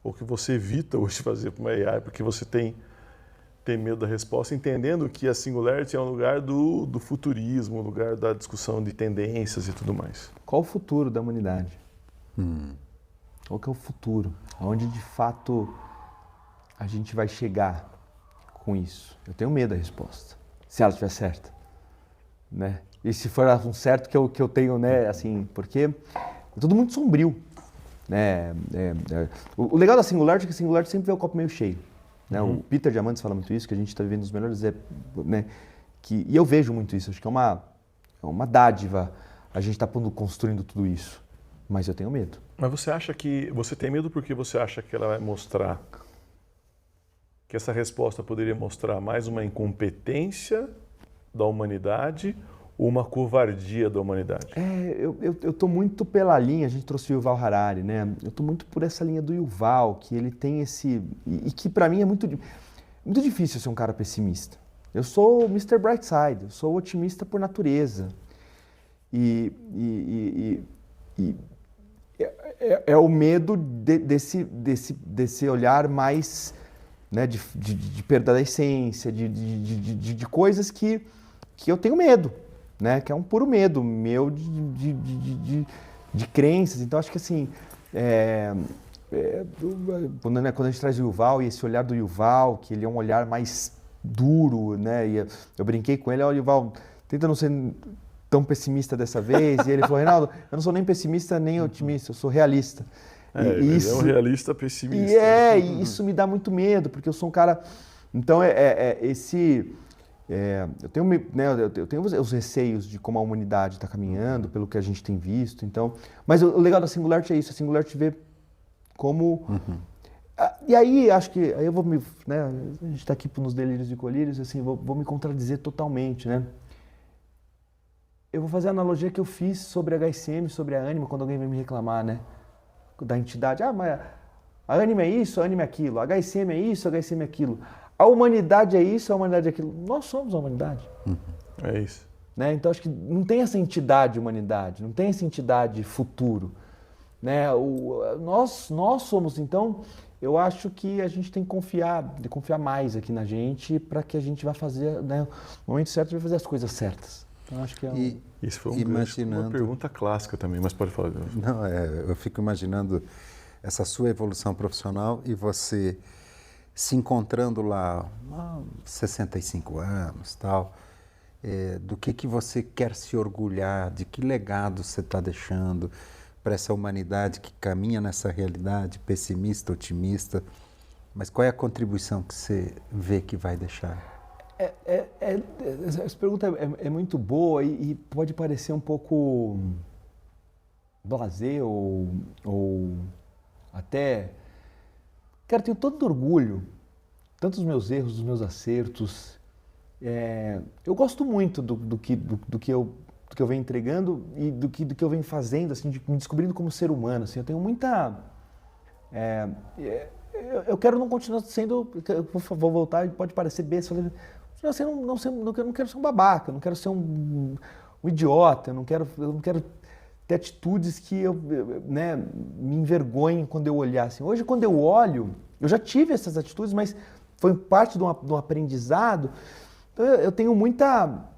Ou que você evita hoje fazer para uma AI porque você tem medo da resposta, entendendo que a Singularity é um lugar do futurismo, um lugar da discussão de tendências e tudo mais. Qual o futuro da humanidade? Qual que é o futuro? Onde de fato a gente vai chegar com isso? Eu tenho medo da resposta, se ela estiver certa, né? E se for um certo que eu tenho, né, assim, porque é tudo muito sombrio, né? O legal da Singularity é que a Singularity sempre vê o copo meio cheio, né? O Peter Diamandis fala muito isso, que a gente está vivendo os melhores, né? E eu vejo muito isso, acho que é uma dádiva a gente estar construindo tudo isso, mas eu tenho medo. Mas você acha que você tem medo porque você acha que ela vai mostrar, que essa resposta poderia mostrar mais uma incompetência da humanidade ou uma covardia da humanidade? Eu estou muito pela linha, a gente trouxe o Yuval Harari, né? Eu estou muito por essa linha do Yuval, que ele tem esse... E que para mim é muito difícil ser um cara pessimista. Eu sou o Mr. Brightside, eu sou otimista por natureza. É o medo desse olhar mais, né, de perda da essência, de coisas que eu tenho medo, né, que é um puro medo meu de crenças. Então acho que assim, quando a gente traz o Yuval e esse olhar do Yuval, que ele é um olhar mais duro, né, e eu brinquei com ele, olha, Yuval, tenta não ser tão pessimista dessa vez, e ele falou, Reinaldo, eu não sou nem pessimista nem otimista, eu sou realista. Ele é um realista pessimista. E isso me dá muito medo, porque eu sou um cara... Então, eu tenho, né, eu tenho os receios de como a humanidade está caminhando, pelo que a gente tem visto, então... Mas o legal da Singularity é isso, a Singularity vê como... E aí, acho que... Aí eu vou me... Né, a gente está aqui nos delírios e colírios, assim, vou me contradizer totalmente, né? Eu vou fazer a analogia que eu fiz sobre a HSM, sobre a Anima, quando alguém vem me reclamar, né? Da entidade. Mas a Anima é isso, a Anima é aquilo. A HSM é isso, a HSM é aquilo. A humanidade é isso, a humanidade é aquilo. Nós somos a humanidade. É isso. Né? Então, acho que não tem essa entidade humanidade, não tem essa entidade futuro. Né? Nós somos, então... eu acho que a gente tem que confiar mais aqui na gente para que a gente vai fazer, né, no momento certo, vai fazer as coisas certas. Então, acho que é Isso foi uma pergunta clássica também, mas pode falar. Não, eu fico imaginando essa sua evolução profissional e você se encontrando lá, 65 anos, tal, do que você quer se orgulhar, de que legado você está deixando para essa humanidade que caminha nessa realidade, pessimista, otimista, mas qual é a contribuição que você vê que vai deixar? Essa pergunta é muito boa e pode parecer um pouco blasé ou até... Cara, eu tenho tanto orgulho, tanto dos meus erros, dos meus acertos. Eu gosto muito do que eu venho entregando e do que eu venho fazendo, assim, de me descobrindo como ser humano. Assim, eu tenho muita... eu quero não continuar sendo... Vou voltar, pode parecer besta, eu não quero ser um babaca, eu não quero ser um idiota, eu não quero ter atitudes que né, me envergonhem quando eu olhar. Assim. Hoje, quando eu olho, eu já tive essas atitudes, mas foi parte de um aprendizado. Então, eu tenho muita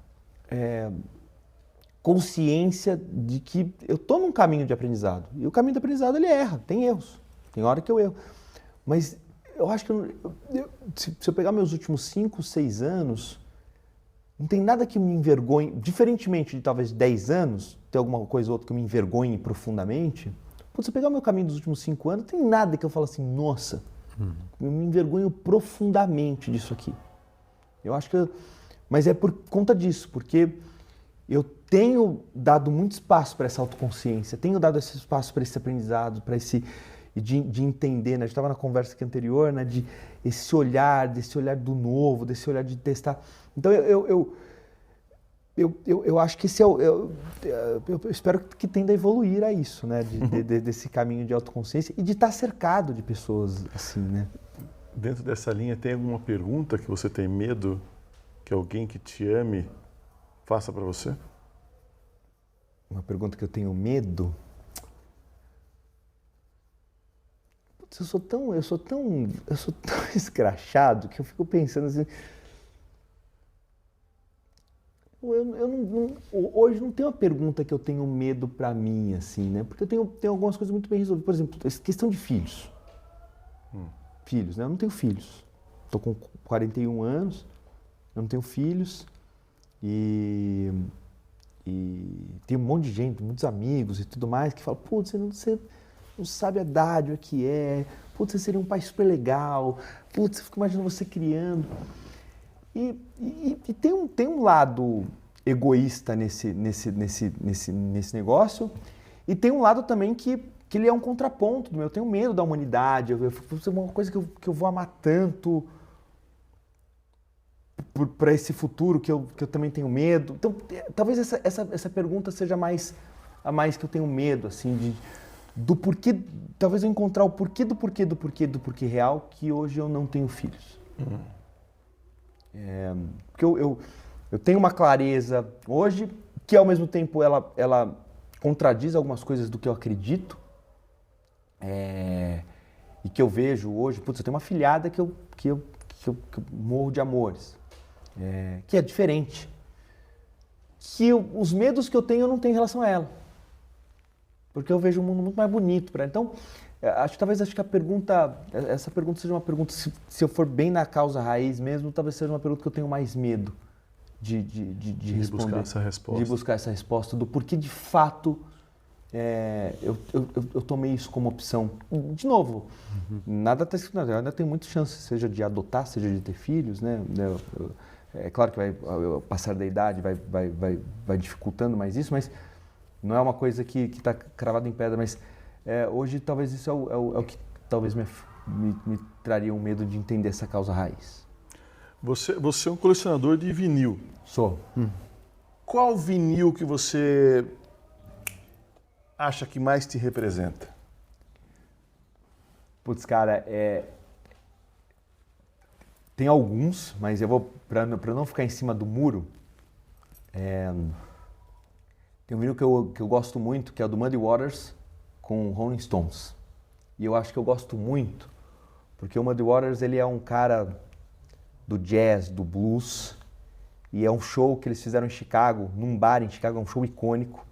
consciência de que eu estou num caminho de aprendizado. E o caminho de aprendizado, ele erra, tem erros. Tem hora que eu erro. Mas eu acho que se eu pegar meus últimos 5, 6 anos, não tem nada que me envergonhe, diferentemente de talvez 10 anos, ter alguma coisa ou outra que me envergonhe profundamente. Se eu pegar o meu caminho dos últimos 5 anos, não tem nada que eu falo assim, nossa, eu me envergonho profundamente disso aqui. Eu acho que... Mas é por conta disso, porque eu tenho dado muito espaço para essa autoconsciência, tenho dado esse espaço para esse aprendizado, para esse... De entender, né? A gente estava na conversa aqui anterior, né? Desse olhar do novo, desse olhar de testar. Então, eu acho que esse eu espero que tenda a evoluir a isso, né? Desse caminho de autoconsciência e de estar cercado de pessoas assim, né? Dentro dessa linha, tem alguma pergunta que você tem medo que alguém que te ame faça para você? Uma pergunta que eu tenho medo... Eu sou tão escrachado que eu fico pensando assim, hoje não tem uma pergunta que eu tenho medo para mim, assim, né? Porque eu tenho algumas coisas muito bem resolvidas. Por exemplo, questão de filhos. Filhos, né? Eu não tenho filhos. Estou com 41 anos, eu não tenho filhos e tem um monte de gente, muitos amigos e tudo mais que falam, putz, você não sabe a dádiva que é, putz, você seria um pai super legal, putz, eu fico imaginando você criando. E tem um lado egoísta nesse negócio, e tem um lado também que ele é um contraponto do meu. Eu tenho medo da humanidade, é uma coisa que eu vou amar tanto para esse futuro que eu também tenho medo. Então, talvez essa pergunta seja a mais que eu tenho medo, assim, do porquê, talvez eu encontrar o porquê do porquê real que hoje eu não tenho filhos. Porque eu tenho uma clareza hoje que ao mesmo tempo ela contradiz algumas coisas do que eu acredito e que eu vejo hoje. Putz, eu tenho uma filhada que eu morro de amores, que é diferente. Que os medos que eu tenho não tenho em relação a ela. Porque eu vejo um mundo muito mais bonito para ela. Então, acho que essa pergunta seja uma pergunta, se eu for bem na causa raiz mesmo, talvez seja uma pergunta que eu tenho mais medo de responder. Buscar essa resposta. De buscar essa resposta, do porquê de fato eu tomei isso como opção. De novo, nada está escrito, eu ainda tenho muitas chances, seja de adotar, seja de ter filhos, né? É claro que o passar da idade vai dificultando mais isso, mas não é uma coisa que está cravada em pedra, mas hoje talvez isso é o que talvez me traria um medo de entender essa causa raiz. Você é um colecionador de vinil. Sou. Qual vinil que você acha que mais te representa? Putz, cara, tem alguns, mas eu vou, para não ficar em cima do muro, tem um vinil que eu gosto muito, que é o do Muddy Waters com Rolling Stones. E eu acho que eu gosto muito Porque o Muddy Waters, ele é um cara do jazz, do blues, e é um show que eles fizeram em Chicago, num bar em Chicago, é um show icônico,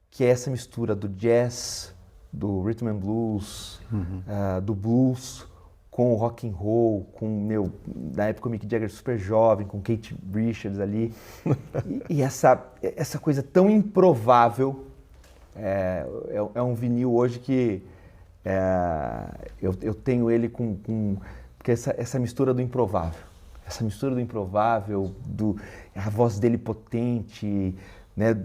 que é essa mistura do jazz, do rhythm and blues, do blues, com o rock and roll, com, na época o Mick Jagger super jovem, com Kate Richards ali, e essa coisa tão improvável, é um vinil hoje que eu tenho ele porque essa mistura do improvável. Essa mistura do improvável, a voz dele potente, né?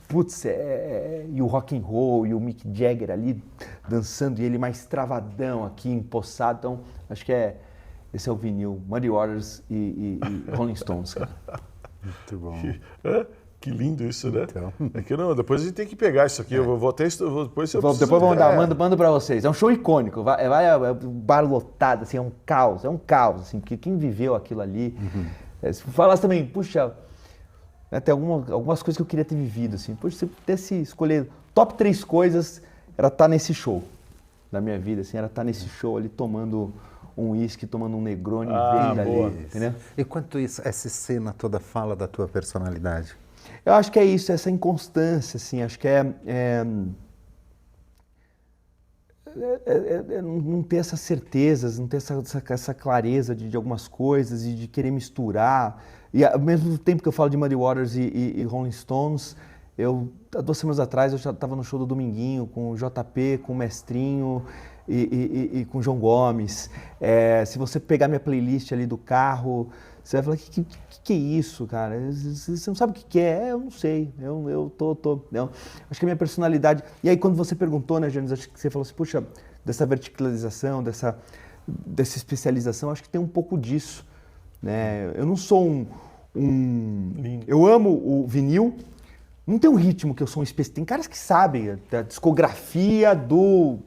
Putz, e o rock and roll, e o Mick Jagger ali dançando, e ele mais travadão aqui, empossado. Então, acho que esse é o vinil, Muddy Waters e Rolling Stones, cara. Muito bom. Que lindo isso, né? Então. É que depois a gente tem que pegar isso aqui. Eu vou até depois eu Depois vamos mando pra vocês. É um show icônico. É um bar lotado, assim, é um caos, assim, porque quem viveu aquilo ali. Se falasse também, puxa, tem algumas coisas que eu queria ter vivido, assim. Puxa, se eu pudesse escolher top 3 coisas, era estar nesse show da minha vida, assim, era estar nesse show ali tomando um uísque, tomando um Negroni, vendo ali, entendeu? E quanto essa cena toda fala da tua personalidade? Eu acho que é isso, essa inconstância, assim, acho que não ter essas certezas, não ter essa clareza de algumas coisas e de querer misturar. E ao mesmo tempo que eu falo de Muddy Waters e Rolling Stones, há 2 semanas atrás eu já estava no show do Dominguinho com o JP, com o Mestrinho e com o João Gomes. Se você pegar minha playlist ali do carro, você vai falar, que é isso, cara? Você não sabe o que é? Eu não sei. Acho que a minha personalidade... E aí, quando você perguntou, né, Jânio, acho que você falou assim, puxa, dessa verticalização, dessa especialização, acho que tem um pouco disso, né? Eu não sou eu amo o vinil, não tem um ritmo que eu sou um especialista. Tem caras que sabem da discografia do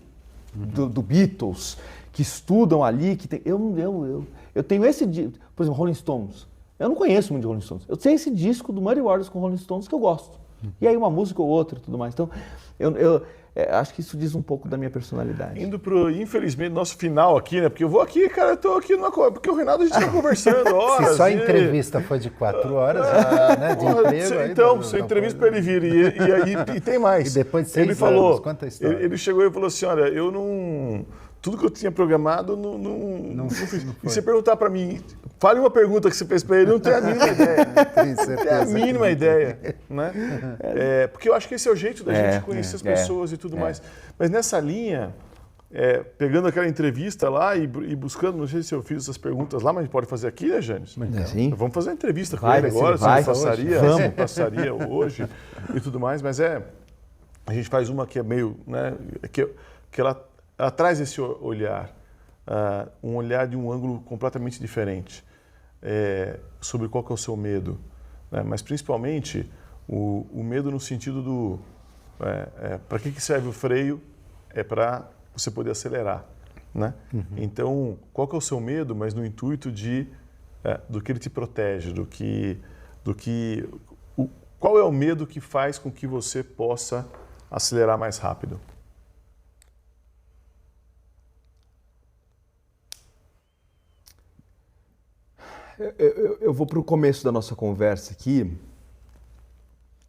Beatles, que estudam ali, que tem... Eu tenho esse... Por exemplo, Rolling Stones. Eu não conheço muito de Rolling Stones. Eu sei esse disco do Muddy Waters com Rolling Stones que eu gosto. E aí uma música ou outra e tudo mais. Então, eu acho que isso diz um pouco da minha personalidade. Indo pro, infelizmente, nosso final aqui, né? Porque eu vou aqui, cara, eu tô aqui porque o Renato a gente tá conversando horas. Se só a entrevista foi de 4 horas, né, de emprego... Então, se a entrevista para ele vir e tem mais. E depois de 6 ele falou, anos, conta a história. Ele chegou e falou assim, olha, eu não... Tudo que eu tinha programado, não fiz. E você perguntar para mim, fale uma pergunta que você fez para ele, eu não tenho a mínima ideia. Não tenho a mínima ideia. Né? Porque eu acho que esse é o jeito da gente conhecer as pessoas e tudo mais. Mas nessa linha, pegando aquela entrevista lá e buscando, não sei se eu fiz essas perguntas lá, mas a gente pode fazer aqui, né, Jânis? Sim. Vamos fazer uma entrevista com ele agora, se passaria hoje e tudo mais. Mas a gente faz uma que é meio, né, que ela traz esse olhar, um olhar de um ângulo completamente diferente, sobre qual que é o seu medo, né? Mas principalmente o medo no sentido do, para que serve o freio? É para você poder acelerar, né? Então, qual que é o seu medo, mas no intuito do que ele te protege, qual é o medo que faz com que você possa acelerar mais rápido? Eu vou para o começo da nossa conversa aqui,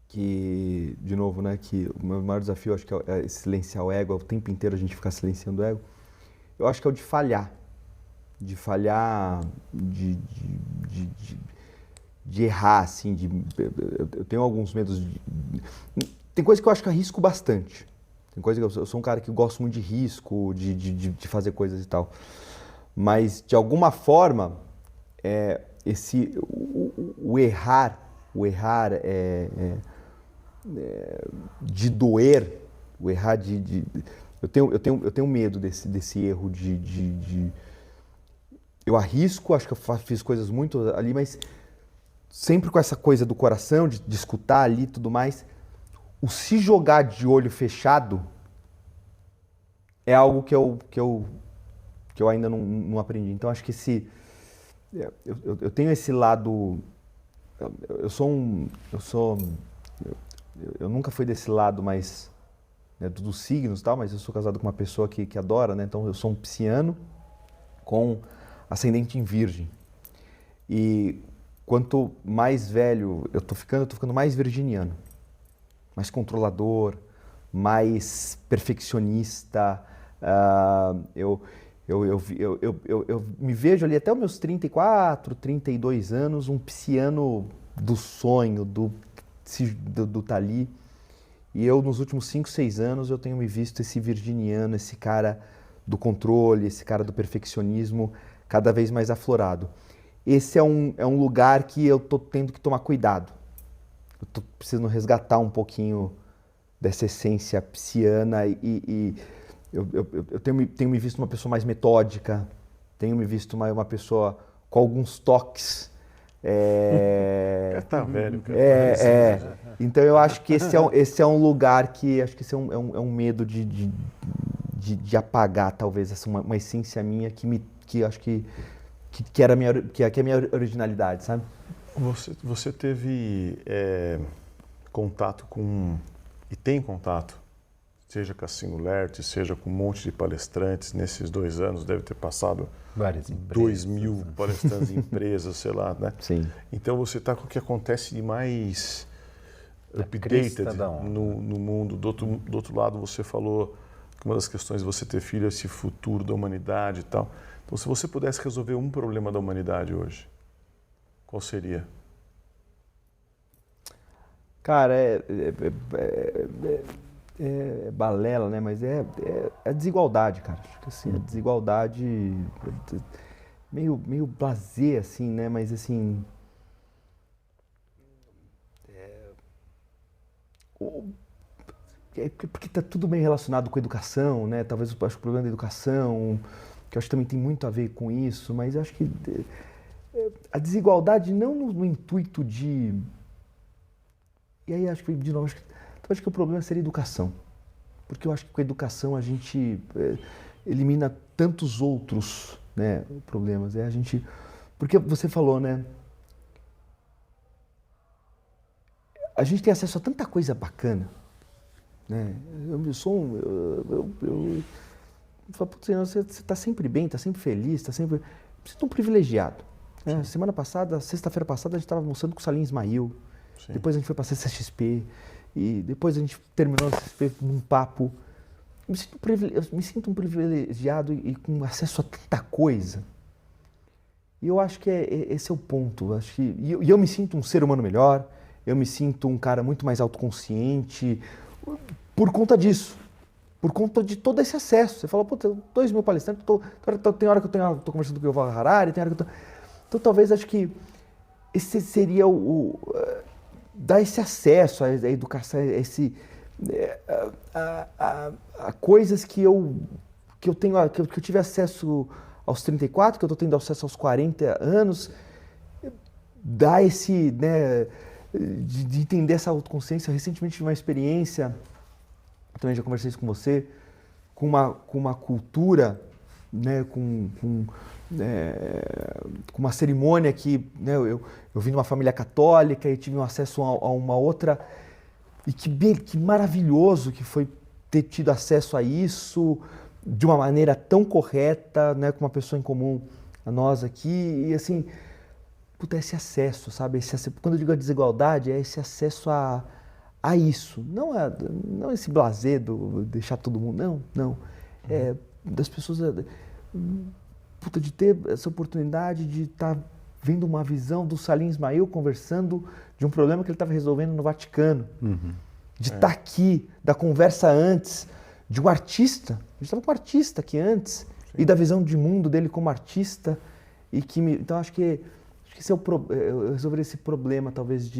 que, de novo, né, que o meu maior desafio, acho que é silenciar o ego, o tempo inteiro a gente ficar silenciando o ego. Eu acho que é o de falhar, de errar, assim, eu tenho alguns medos, tem coisa que eu acho que eu arrisco bastante, tem coisa que eu sou um cara que gosto muito de risco, de fazer coisas e tal, mas de alguma forma, o errar de doer, o errar eu tenho medo desse erro eu arrisco, acho que eu fiz coisas muito ali, mas sempre com essa coisa do coração, de escutar ali e tudo mais, o se jogar de olho fechado é algo que eu ainda não aprendi. Então acho que eu tenho esse lado, eu nunca fui desse lado mais né, dos signos e tal, mas eu sou casado com uma pessoa que adora, né? Então eu sou um pisciano com ascendente em Virgem. E quanto mais velho eu tô ficando mais virginiano, mais controlador, mais perfeccionista. Eu me vejo ali até os meus 34, 32 anos, um pisciano do sonho, do Tali. E eu, nos últimos 5, 6 anos, eu tenho me visto esse virginiano, esse cara do controle, esse cara do perfeccionismo, cada vez mais aflorado. Esse é um lugar que eu tô tendo que tomar cuidado. Eu tô precisando resgatar um pouquinho dessa essência pisciana e eu tenho me visto uma pessoa mais metódica, tenho me visto uma pessoa com alguns toques. Tá velho, cara. Então eu acho que esse é um lugar que acho que esse é um medo de apagar talvez uma essência minha que acho que era a minha originalidade, sabe? Você teve contato com e tem contato, seja com a Singularity, seja com um monte de palestrantes nesses 2 anos, deve ter passado várias empresas, 2.000 palestrantes em empresas, sei lá, né? Sim. Então você está com o que acontece de mais updated no mundo. Do outro lado, você falou que uma das questões de você ter filho é esse futuro da humanidade e tal. Então, se você pudesse resolver um problema da humanidade hoje, qual seria? Cara, é balela, né? Mas é a desigualdade, cara. Acho que assim, a desigualdade meio blasé, assim, né? Mas assim, porque tá tudo bem relacionado com a educação, né? Talvez eu acho que o problema da educação, que eu acho que também tem muito a ver com isso, mas eu acho que a desigualdade não no intuito de... E aí acho que, de novo, acho que o problema seria a educação. Porque eu acho que com a educação a gente elimina tantos outros, né, problemas. Porque você falou, né? A gente tem acesso a tanta coisa bacana, né? Eu falo, putz, você está sempre bem, está sempre feliz, está sempre... Você é um privilegiado. Né? Sexta-feira passada, a gente estava almoçando com o Salim Ismail. Sim. Depois a gente foi para a CCXP. E depois a gente terminou a CCXP num papo. Eu me sinto um privilegiado e com acesso a tanta coisa. E eu acho que esse é o ponto. E eu me sinto um ser humano melhor. Eu me sinto um cara muito mais autoconsciente por conta disso. Por conta de todo esse acesso. Você fala, pô, 2.000 palestrantes, tem hora que eu tô conversando com o Yuval Harari, tem hora que eu tô... Então talvez acho que esse seria dar esse acesso à educação, a coisas que eu tive acesso aos 34, que eu estou tendo acesso aos 40 anos, dar esse, né, de entender essa autoconsciência. Recentemente tive uma experiência, também já conversei isso com você, com uma cultura, né, com uma cerimônia que, né, eu vim de uma família católica e tive um acesso a uma outra, e que maravilhoso que foi ter tido acesso a isso de uma maneira tão correta, né, com uma pessoa em comum a nós aqui, e assim, puta, esse acesso, sabe? Quando eu digo a desigualdade, é esse acesso a isso, não esse blasé do deixar todo mundo, não, das pessoas... de ter essa oportunidade de estar vendo uma visão do Salim Ismail conversando de um problema que ele estava resolvendo no Vaticano. Uhum. De estar aqui, da conversa antes, de um artista. A gente estava com um artista aqui antes. Sim. E da visão de mundo dele como artista. Então acho que esse eu resolveria esse problema, talvez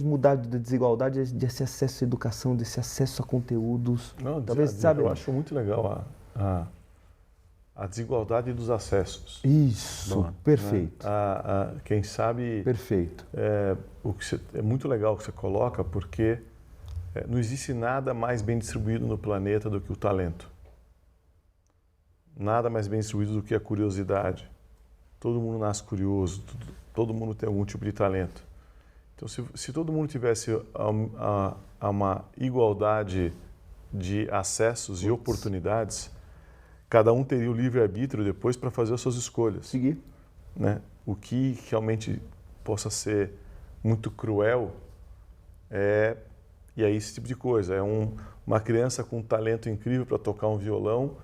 mudar da desigualdade, desse acesso à educação, desse acesso a conteúdos. Não, talvez, sabe? Eu acho muito legal a desigualdade dos acessos. Isso, bom, perfeito. Né? Quem sabe... Perfeito. É muito legal o que você coloca, porque não existe nada mais bem distribuído no planeta do que o talento. Nada mais bem distribuído do que a curiosidade. Todo mundo nasce curioso, todo mundo tem algum tipo de talento. Então, se todo mundo tivesse uma igualdade de acessos e oportunidades, cada um teria o livre-arbítrio depois para fazer as suas escolhas. Seguir. Né? O que realmente possa ser muito cruel e aí esse tipo de coisa. Uma criança com um talento incrível para tocar um violão,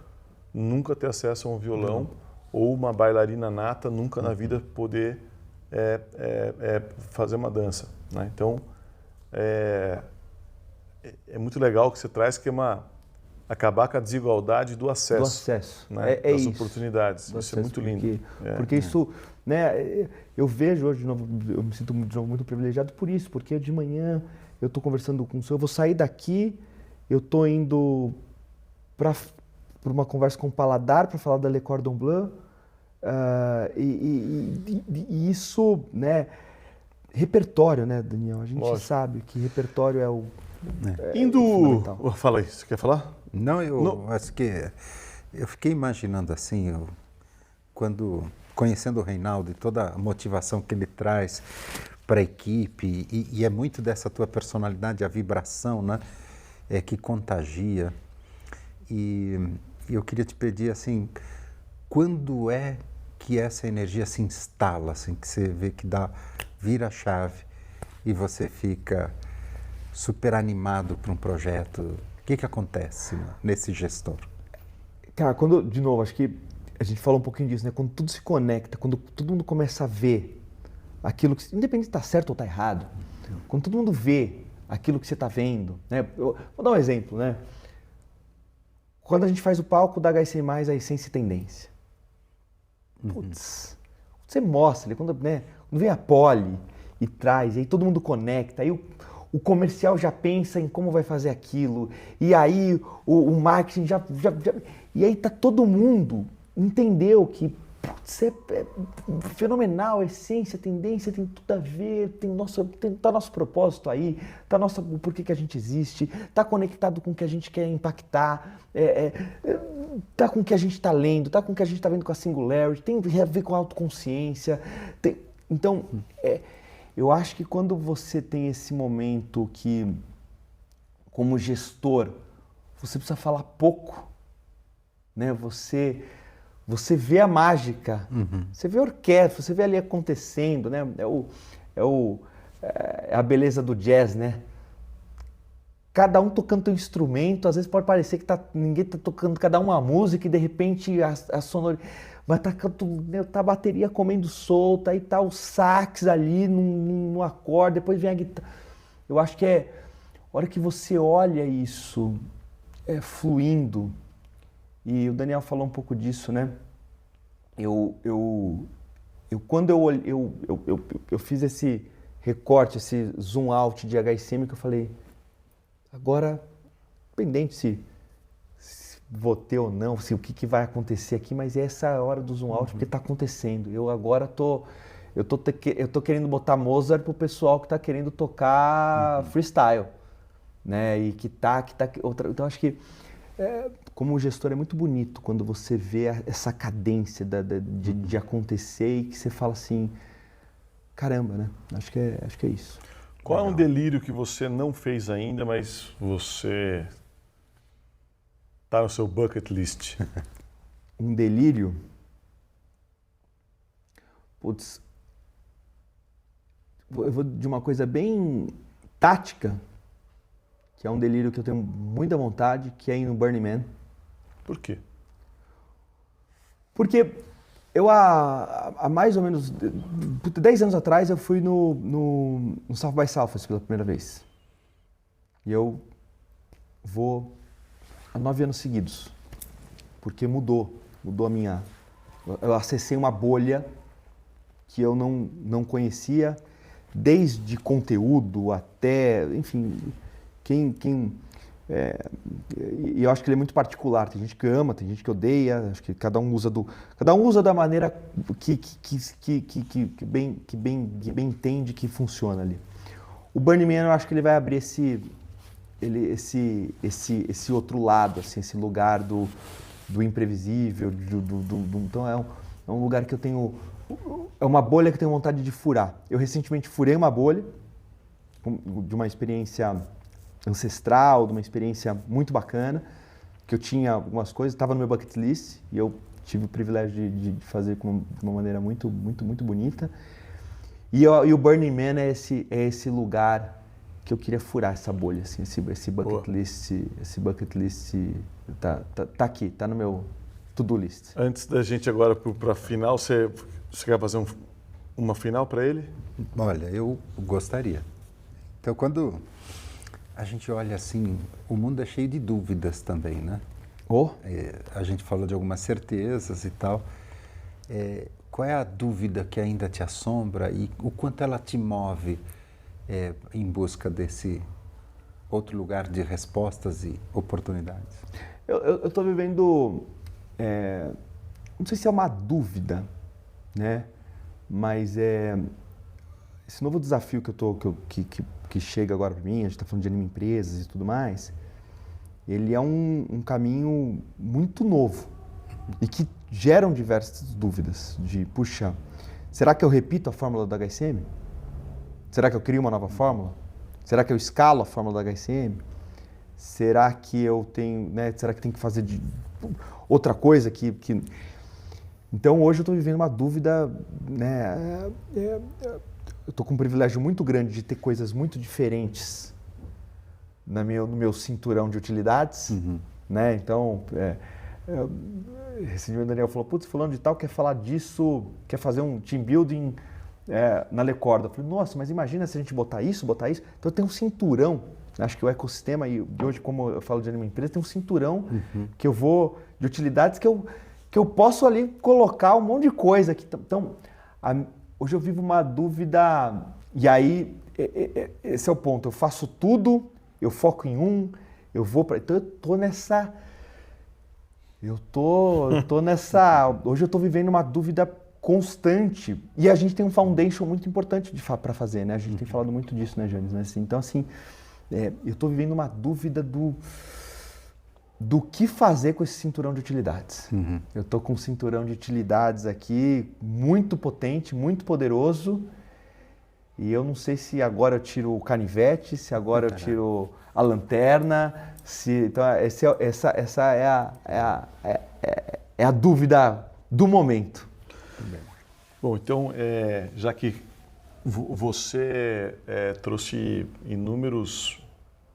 nunca ter acesso a um violão, ou uma bailarina nata, nunca na vida poder fazer uma dança. Né? Então, é muito legal o que você traz, que é acabar com a desigualdade do acesso. Do acesso. Né? Das isso. oportunidades. Do Isso é muito lindo. Porque isso, né, eu vejo hoje, de novo, eu me sinto de novo muito privilegiado por isso, porque de manhã eu estou conversando com o senhor, eu vou sair daqui, eu estou indo para uma conversa com o Paladar para falar da Le Cordon Bleu, e isso, né, repertório, né, Daniel? A gente Lógico. sabe que repertório é o fundamental. Fala aí, você quer falar? Não, acho que eu fiquei imaginando assim, conhecendo o Reinaldo e toda a motivação que ele traz para a equipe, e é muito dessa tua personalidade, a vibração, né, que contagia. E eu queria te pedir assim, quando é que essa energia se instala, assim, que você vê que vira a chave e você fica super animado para um projeto? O que acontece nesse gestor? Cara, de novo, acho que a gente falou um pouquinho disso, né? Quando tudo se conecta, quando todo mundo começa a ver aquilo que, independente se está certo ou está errado, quando todo mundo vê aquilo que você está vendo, né? Vou dar um exemplo, né? Quando a gente faz o palco da HC+, a Essência e Tendência. Putz, você mostra, quando vem a Poli e traz, aí todo mundo conecta, aí o comercial já pensa em como vai fazer aquilo, e aí o marketing já... E aí tá todo mundo entendeu que putz, é fenomenal, a essência, a tendência tem tudo a ver, tá nosso propósito aí, tá por que a gente existe, tá conectado com o que a gente quer impactar, tá com o que a gente está lendo, tá com o que a gente está vendo com a Singularity, tem a ver com a autoconsciência. Então, eu acho que quando você tem esse momento que, como gestor, você precisa falar pouco, né? Você vê a mágica, você vê a orquestra, você vê ali acontecendo, né? É a beleza do jazz, né? Cada um tocando seu instrumento, às vezes pode parecer que ninguém está tocando cada uma música e de repente a sonoridade... Mas tá a bateria comendo solta, aí tá o sax ali no acorde, depois vem a guitarra. Eu acho que a hora que você olha isso fluindo, e o Daniel falou um pouco disso, né? Quando eu fiz esse recorte, esse zoom out de HSM, que eu falei, agora, independente se vou ter ou não, o que vai acontecer aqui, mas essa é a hora do zoom out porque está acontecendo. Eu agora tô querendo botar Mozart pro pessoal que está querendo tocar freestyle, né? E que tá outra. Então acho que como gestor é muito bonito quando você vê essa cadência de acontecer e que você fala assim, caramba, né? Acho que é isso. Qual é um delírio que você não fez ainda, mas você está no seu bucket list? Um delírio? Putz, eu vou de uma coisa bem tática, que é um delírio que eu tenho muita vontade, que é ir no Burning Man. Por quê? Porque eu há mais ou menos 10 anos atrás eu fui no South by Southwest pela primeira vez. E eu vou há 9 anos seguidos, porque mudou a minha... Eu acessei uma bolha que eu não conhecia, desde conteúdo até, enfim, e eu acho que ele é muito particular, tem gente que ama, tem gente que odeia, acho que cada um usa da maneira que bem entende que funciona ali. O Burning Man, eu acho que ele vai abrir esse outro lado, assim, esse lugar do imprevisível, então é um lugar que eu tenho, é uma bolha que eu tenho vontade de furar. Eu recentemente furei uma bolha de uma experiência ancestral, de uma experiência muito bacana, que eu tinha algumas coisas, estava no meu bucket list e eu tive o privilégio de fazer de uma maneira muito bonita. E o Burning Man é esse lugar que eu queria furar essa bolha, assim, esse bucket list tá aqui, tá no meu to-do list. Antes da gente agora para a final, você quer fazer uma final para ele? Olha, eu gostaria. Então, quando a gente olha assim, o mundo é cheio de dúvidas também, né? A gente falou de algumas certezas e tal. Qual é a dúvida que ainda te assombra e o quanto ela te move em busca desse outro lugar de respostas e oportunidades? Eu estou vivendo, não sei se é uma dúvida, né? Mas esse novo desafio que chega agora para mim, a gente está falando de anima empresas e tudo mais, ele é um caminho muito novo e que geram diversas dúvidas de, puxa, será que eu repito a fórmula do HSM? Será que eu crio uma nova fórmula? Será que eu escalo a fórmula do HSM? Será que eu tenho, né? Será que tem que fazer outra coisa que... Então hoje eu estou vivendo uma dúvida, né? Eu estou com um privilégio muito grande de ter coisas muito diferentes no meu cinturão de utilidades, né? Então, recentemente o Daniel falou, putz, fulano de tal quer falar disso, quer fazer um team building na Lecorda. Eu falei, nossa, mas imagina se a gente botar isso. Então eu tenho um cinturão, acho que o ecossistema, e hoje como eu falo de anima empresa, tem um cinturão que eu vou, de utilidades que eu posso ali colocar um monte de coisa aqui. Então, hoje eu vivo uma dúvida, e aí, esse é o ponto, eu faço tudo, eu foco em eu vou para... Então eu tô nessa... Hoje eu tô vivendo uma dúvida constante, e a gente tem um foundation muito importante para fazer, né? A gente tem falado muito disso, né, Janes? Né? Então, assim, eu tô vivendo uma dúvida do que fazer com esse cinturão de utilidades. Eu tô com um cinturão de utilidades aqui muito potente, muito poderoso, e eu não sei se agora eu tiro o canivete, se agora eu tiro a lanterna, então essa é a dúvida do momento. Bom, então, já que você trouxe inúmeros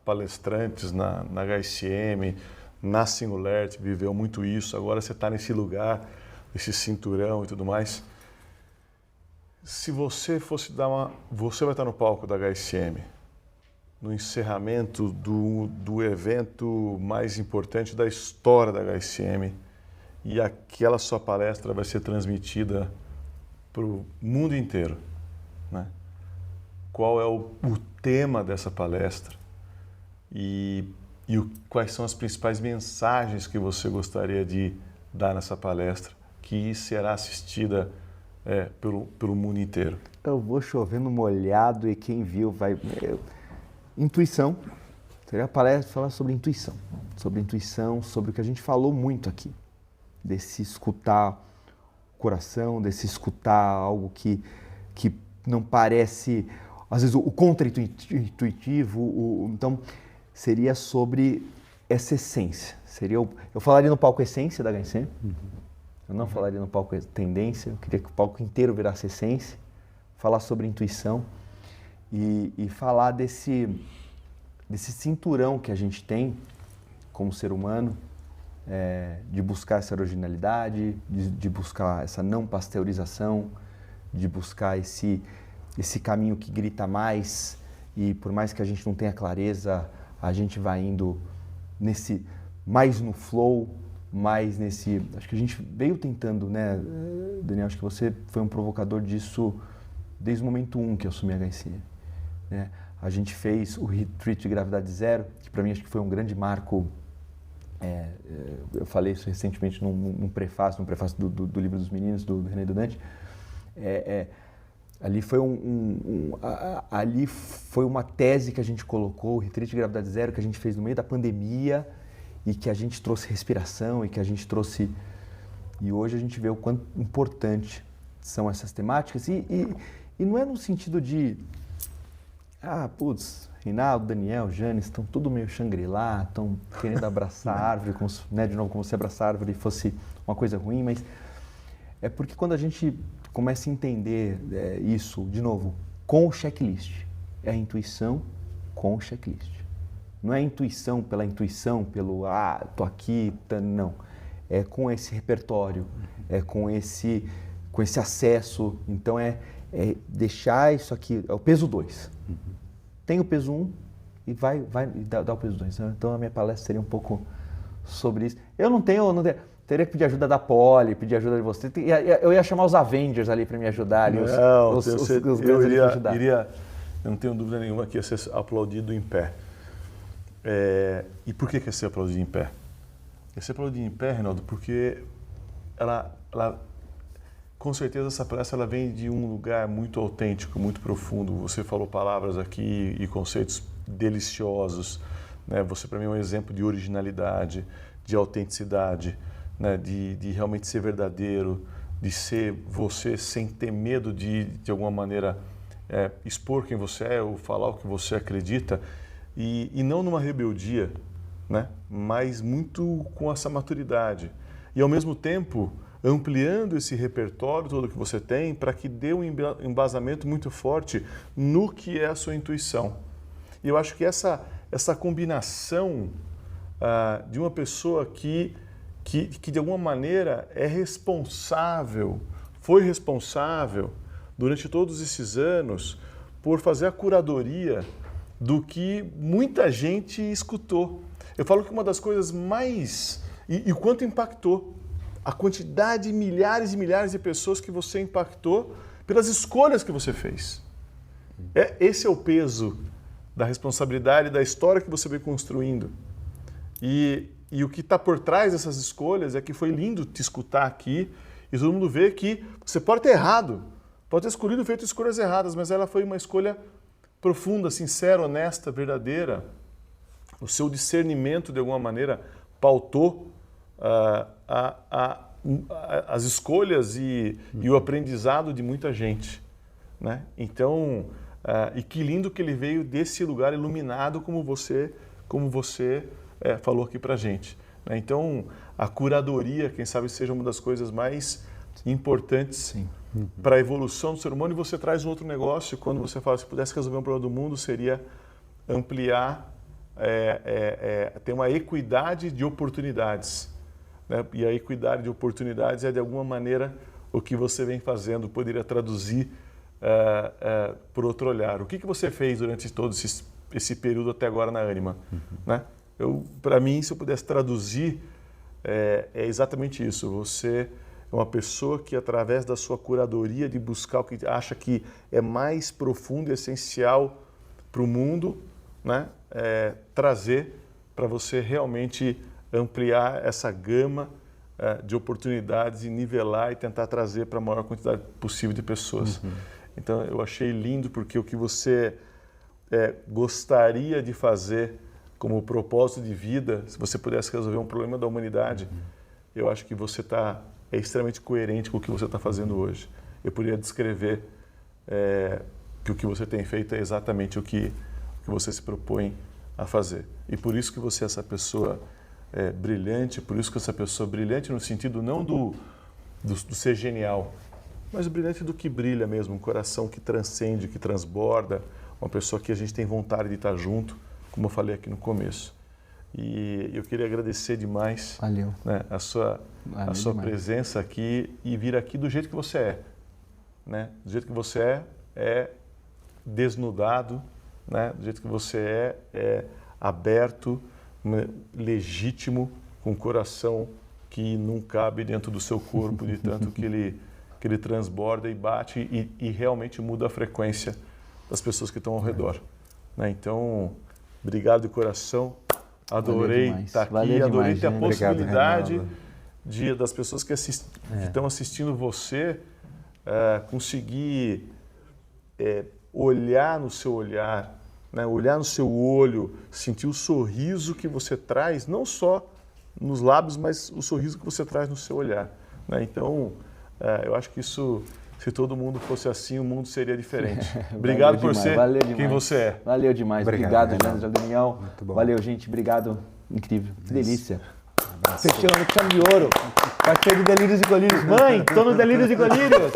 palestrantes na HSM, na Singularity, viveu muito isso, agora você está nesse lugar, esse cinturão e tudo mais. Se você fosse você vai estar no palco da HSM, no encerramento do evento mais importante da história da HSM, e aquela sua palestra vai ser transmitida para o mundo inteiro, né? Qual é o tema dessa palestra e quais são as principais mensagens que você gostaria de dar nessa palestra, que será assistida pelo mundo inteiro? Eu vou chover no molhado e quem viu vai... Intuição. Seria a palestra falar sobre intuição, sobre o que a gente falou muito aqui, desse escutar o coração, desse escutar algo que não parece, às vezes, o contra-intuitivo. Então, seria sobre essa essência. Eu falaria no palco essência da HSM, eu não falaria no palco tendência, eu queria que o palco inteiro virasse essência, falar sobre intuição e falar desse cinturão que a gente tem como ser humano, de buscar essa originalidade, de buscar essa não pasteurização, de buscar esse caminho que grita mais, e por mais que a gente não tenha clareza, a gente vai indo mais no flow, mais nesse... Acho que a gente veio tentando, né, Daniel? Acho que você foi um provocador disso desde o momento 1 que eu assumi a HSM, né? A gente fez o Retreat de Gravidade Zero, que para mim acho que foi um grande marco. Eu falei isso recentemente num prefácio do livro dos meninos, do René Dudante. Ali foi uma tese que a gente colocou, o Retreat de Gravidade Zero, que a gente fez no meio da pandemia e que a gente trouxe respiração e que a gente trouxe... E hoje a gente vê o quanto importante são essas temáticas e não é no sentido de... Reinaldo, Daniel, Jane, estão tudo meio Shangri-La, estão querendo abraçar a árvore, como se, né, de novo, como se abraçar a árvore fosse uma coisa ruim, mas é porque quando a gente começa a entender isso, de novo, com o checklist, é a intuição com o checklist. Não é a intuição, pelo, tô aqui, não. É com esse repertório, é com esse acesso. Então, é deixar isso aqui, é o peso 2. Tem o peso 1 e vai dar o peso 2. Então, a minha palestra seria um pouco sobre isso. Eu não tenho, teria que pedir ajuda da Poli, pedir ajuda de você. Eu ia chamar os Avengers ali para me ajudar. Ali, os eu não tenho dúvida nenhuma que ia ser aplaudido em pé. E por que ia ser aplaudido em pé? Ia ser aplaudido em pé, Reinaldo, porque ela com certeza essa palestra ela vem de um lugar muito autêntico, muito profundo. Você falou palavras aqui e conceitos deliciosos, né? Você para mim é um exemplo de originalidade, de autenticidade, né? De realmente ser verdadeiro, de ser você sem ter medo de alguma maneira expor quem você é ou falar o que você acredita e não numa rebeldia, né? Mas muito com essa maturidade e ao mesmo tempo ampliando esse repertório todo que você tem para que dê um embasamento muito forte no que é a sua intuição. E eu acho que essa combinação de uma pessoa que de alguma maneira foi responsável durante todos esses anos por fazer a curadoria do que muita gente escutou. Eu falo que uma das coisas mais... E o quanto impactou. A quantidade de milhares e milhares de pessoas que você impactou pelas escolhas que você fez. Esse é o peso da responsabilidade, da história que você vem construindo. E o que está por trás dessas escolhas é que foi lindo te escutar aqui e todo mundo vê que você pode ter errado, pode ter escolhido, feito escolhas erradas, mas ela foi uma escolha profunda, sincera, honesta, verdadeira. O seu discernimento, de alguma maneira, pautou as escolhas e o aprendizado de muita gente, né? Então, e que lindo que ele veio desse lugar iluminado como você falou aqui pra gente, né? Então, a curadoria, quem sabe seja uma das coisas mais importantes para a evolução do ser humano. E você traz um outro negócio, quando você fala, se pudesse resolver um problema do mundo, seria ampliar, ter uma equidade de oportunidades, né? E a equidade de oportunidades é, de alguma maneira, o que você vem fazendo. Poderia traduzir por outro olhar. O que você fez durante todo esse período até agora na Ânima? Né? Para mim, se eu pudesse traduzir, é exatamente isso. Você é uma pessoa que, através da sua curadoria de buscar o que acha que é mais profundo e essencial para o mundo, né? Trazer para você realmente ampliar essa gama de oportunidades e nivelar e tentar trazer para a maior quantidade possível de pessoas. Então, eu achei lindo porque o que você gostaria de fazer como propósito de vida, se você pudesse resolver um problema da humanidade, eu acho que você é extremamente coerente com o que você está fazendo hoje. Eu poderia descrever que o que você tem feito é exatamente o que você se propõe a fazer. E por isso que você é essa pessoa brilhante, por isso que essa pessoa brilhante no sentido não do ser genial, mas o brilhante do que brilha mesmo, um coração que transcende, que transborda, uma pessoa que a gente tem vontade de estar junto, como eu falei aqui no começo. E eu queria agradecer demais, né, a sua presença aqui e vir aqui do jeito que você é, né? Do jeito que você é desnudado, né? Do jeito que você é aberto, legítimo, com um coração que não cabe dentro do seu corpo, de tanto que ele transborda e bate e realmente muda a frequência das pessoas que estão ao redor, né? Então, obrigado de coração. Adorei estar aqui, adorei ter a possibilidade das pessoas que estão assistindo você conseguir olhar no seu olhar, né? Olhar no seu olho, sentir o sorriso que você traz, não só nos lábios, mas o sorriso que você traz no seu olhar, né? Então, eu acho que isso Se todo mundo fosse assim, o mundo seria diferente. Obrigado por ser quem você é. Valeu demais. Obrigado, Leandro Daniel. Muito bom. Valeu, gente. Obrigado. Incrível. Que delícia. Fechando com chave de ouro. Parceiro do Delírios e Colírios. Mãe, tô no Delírios e Colírios.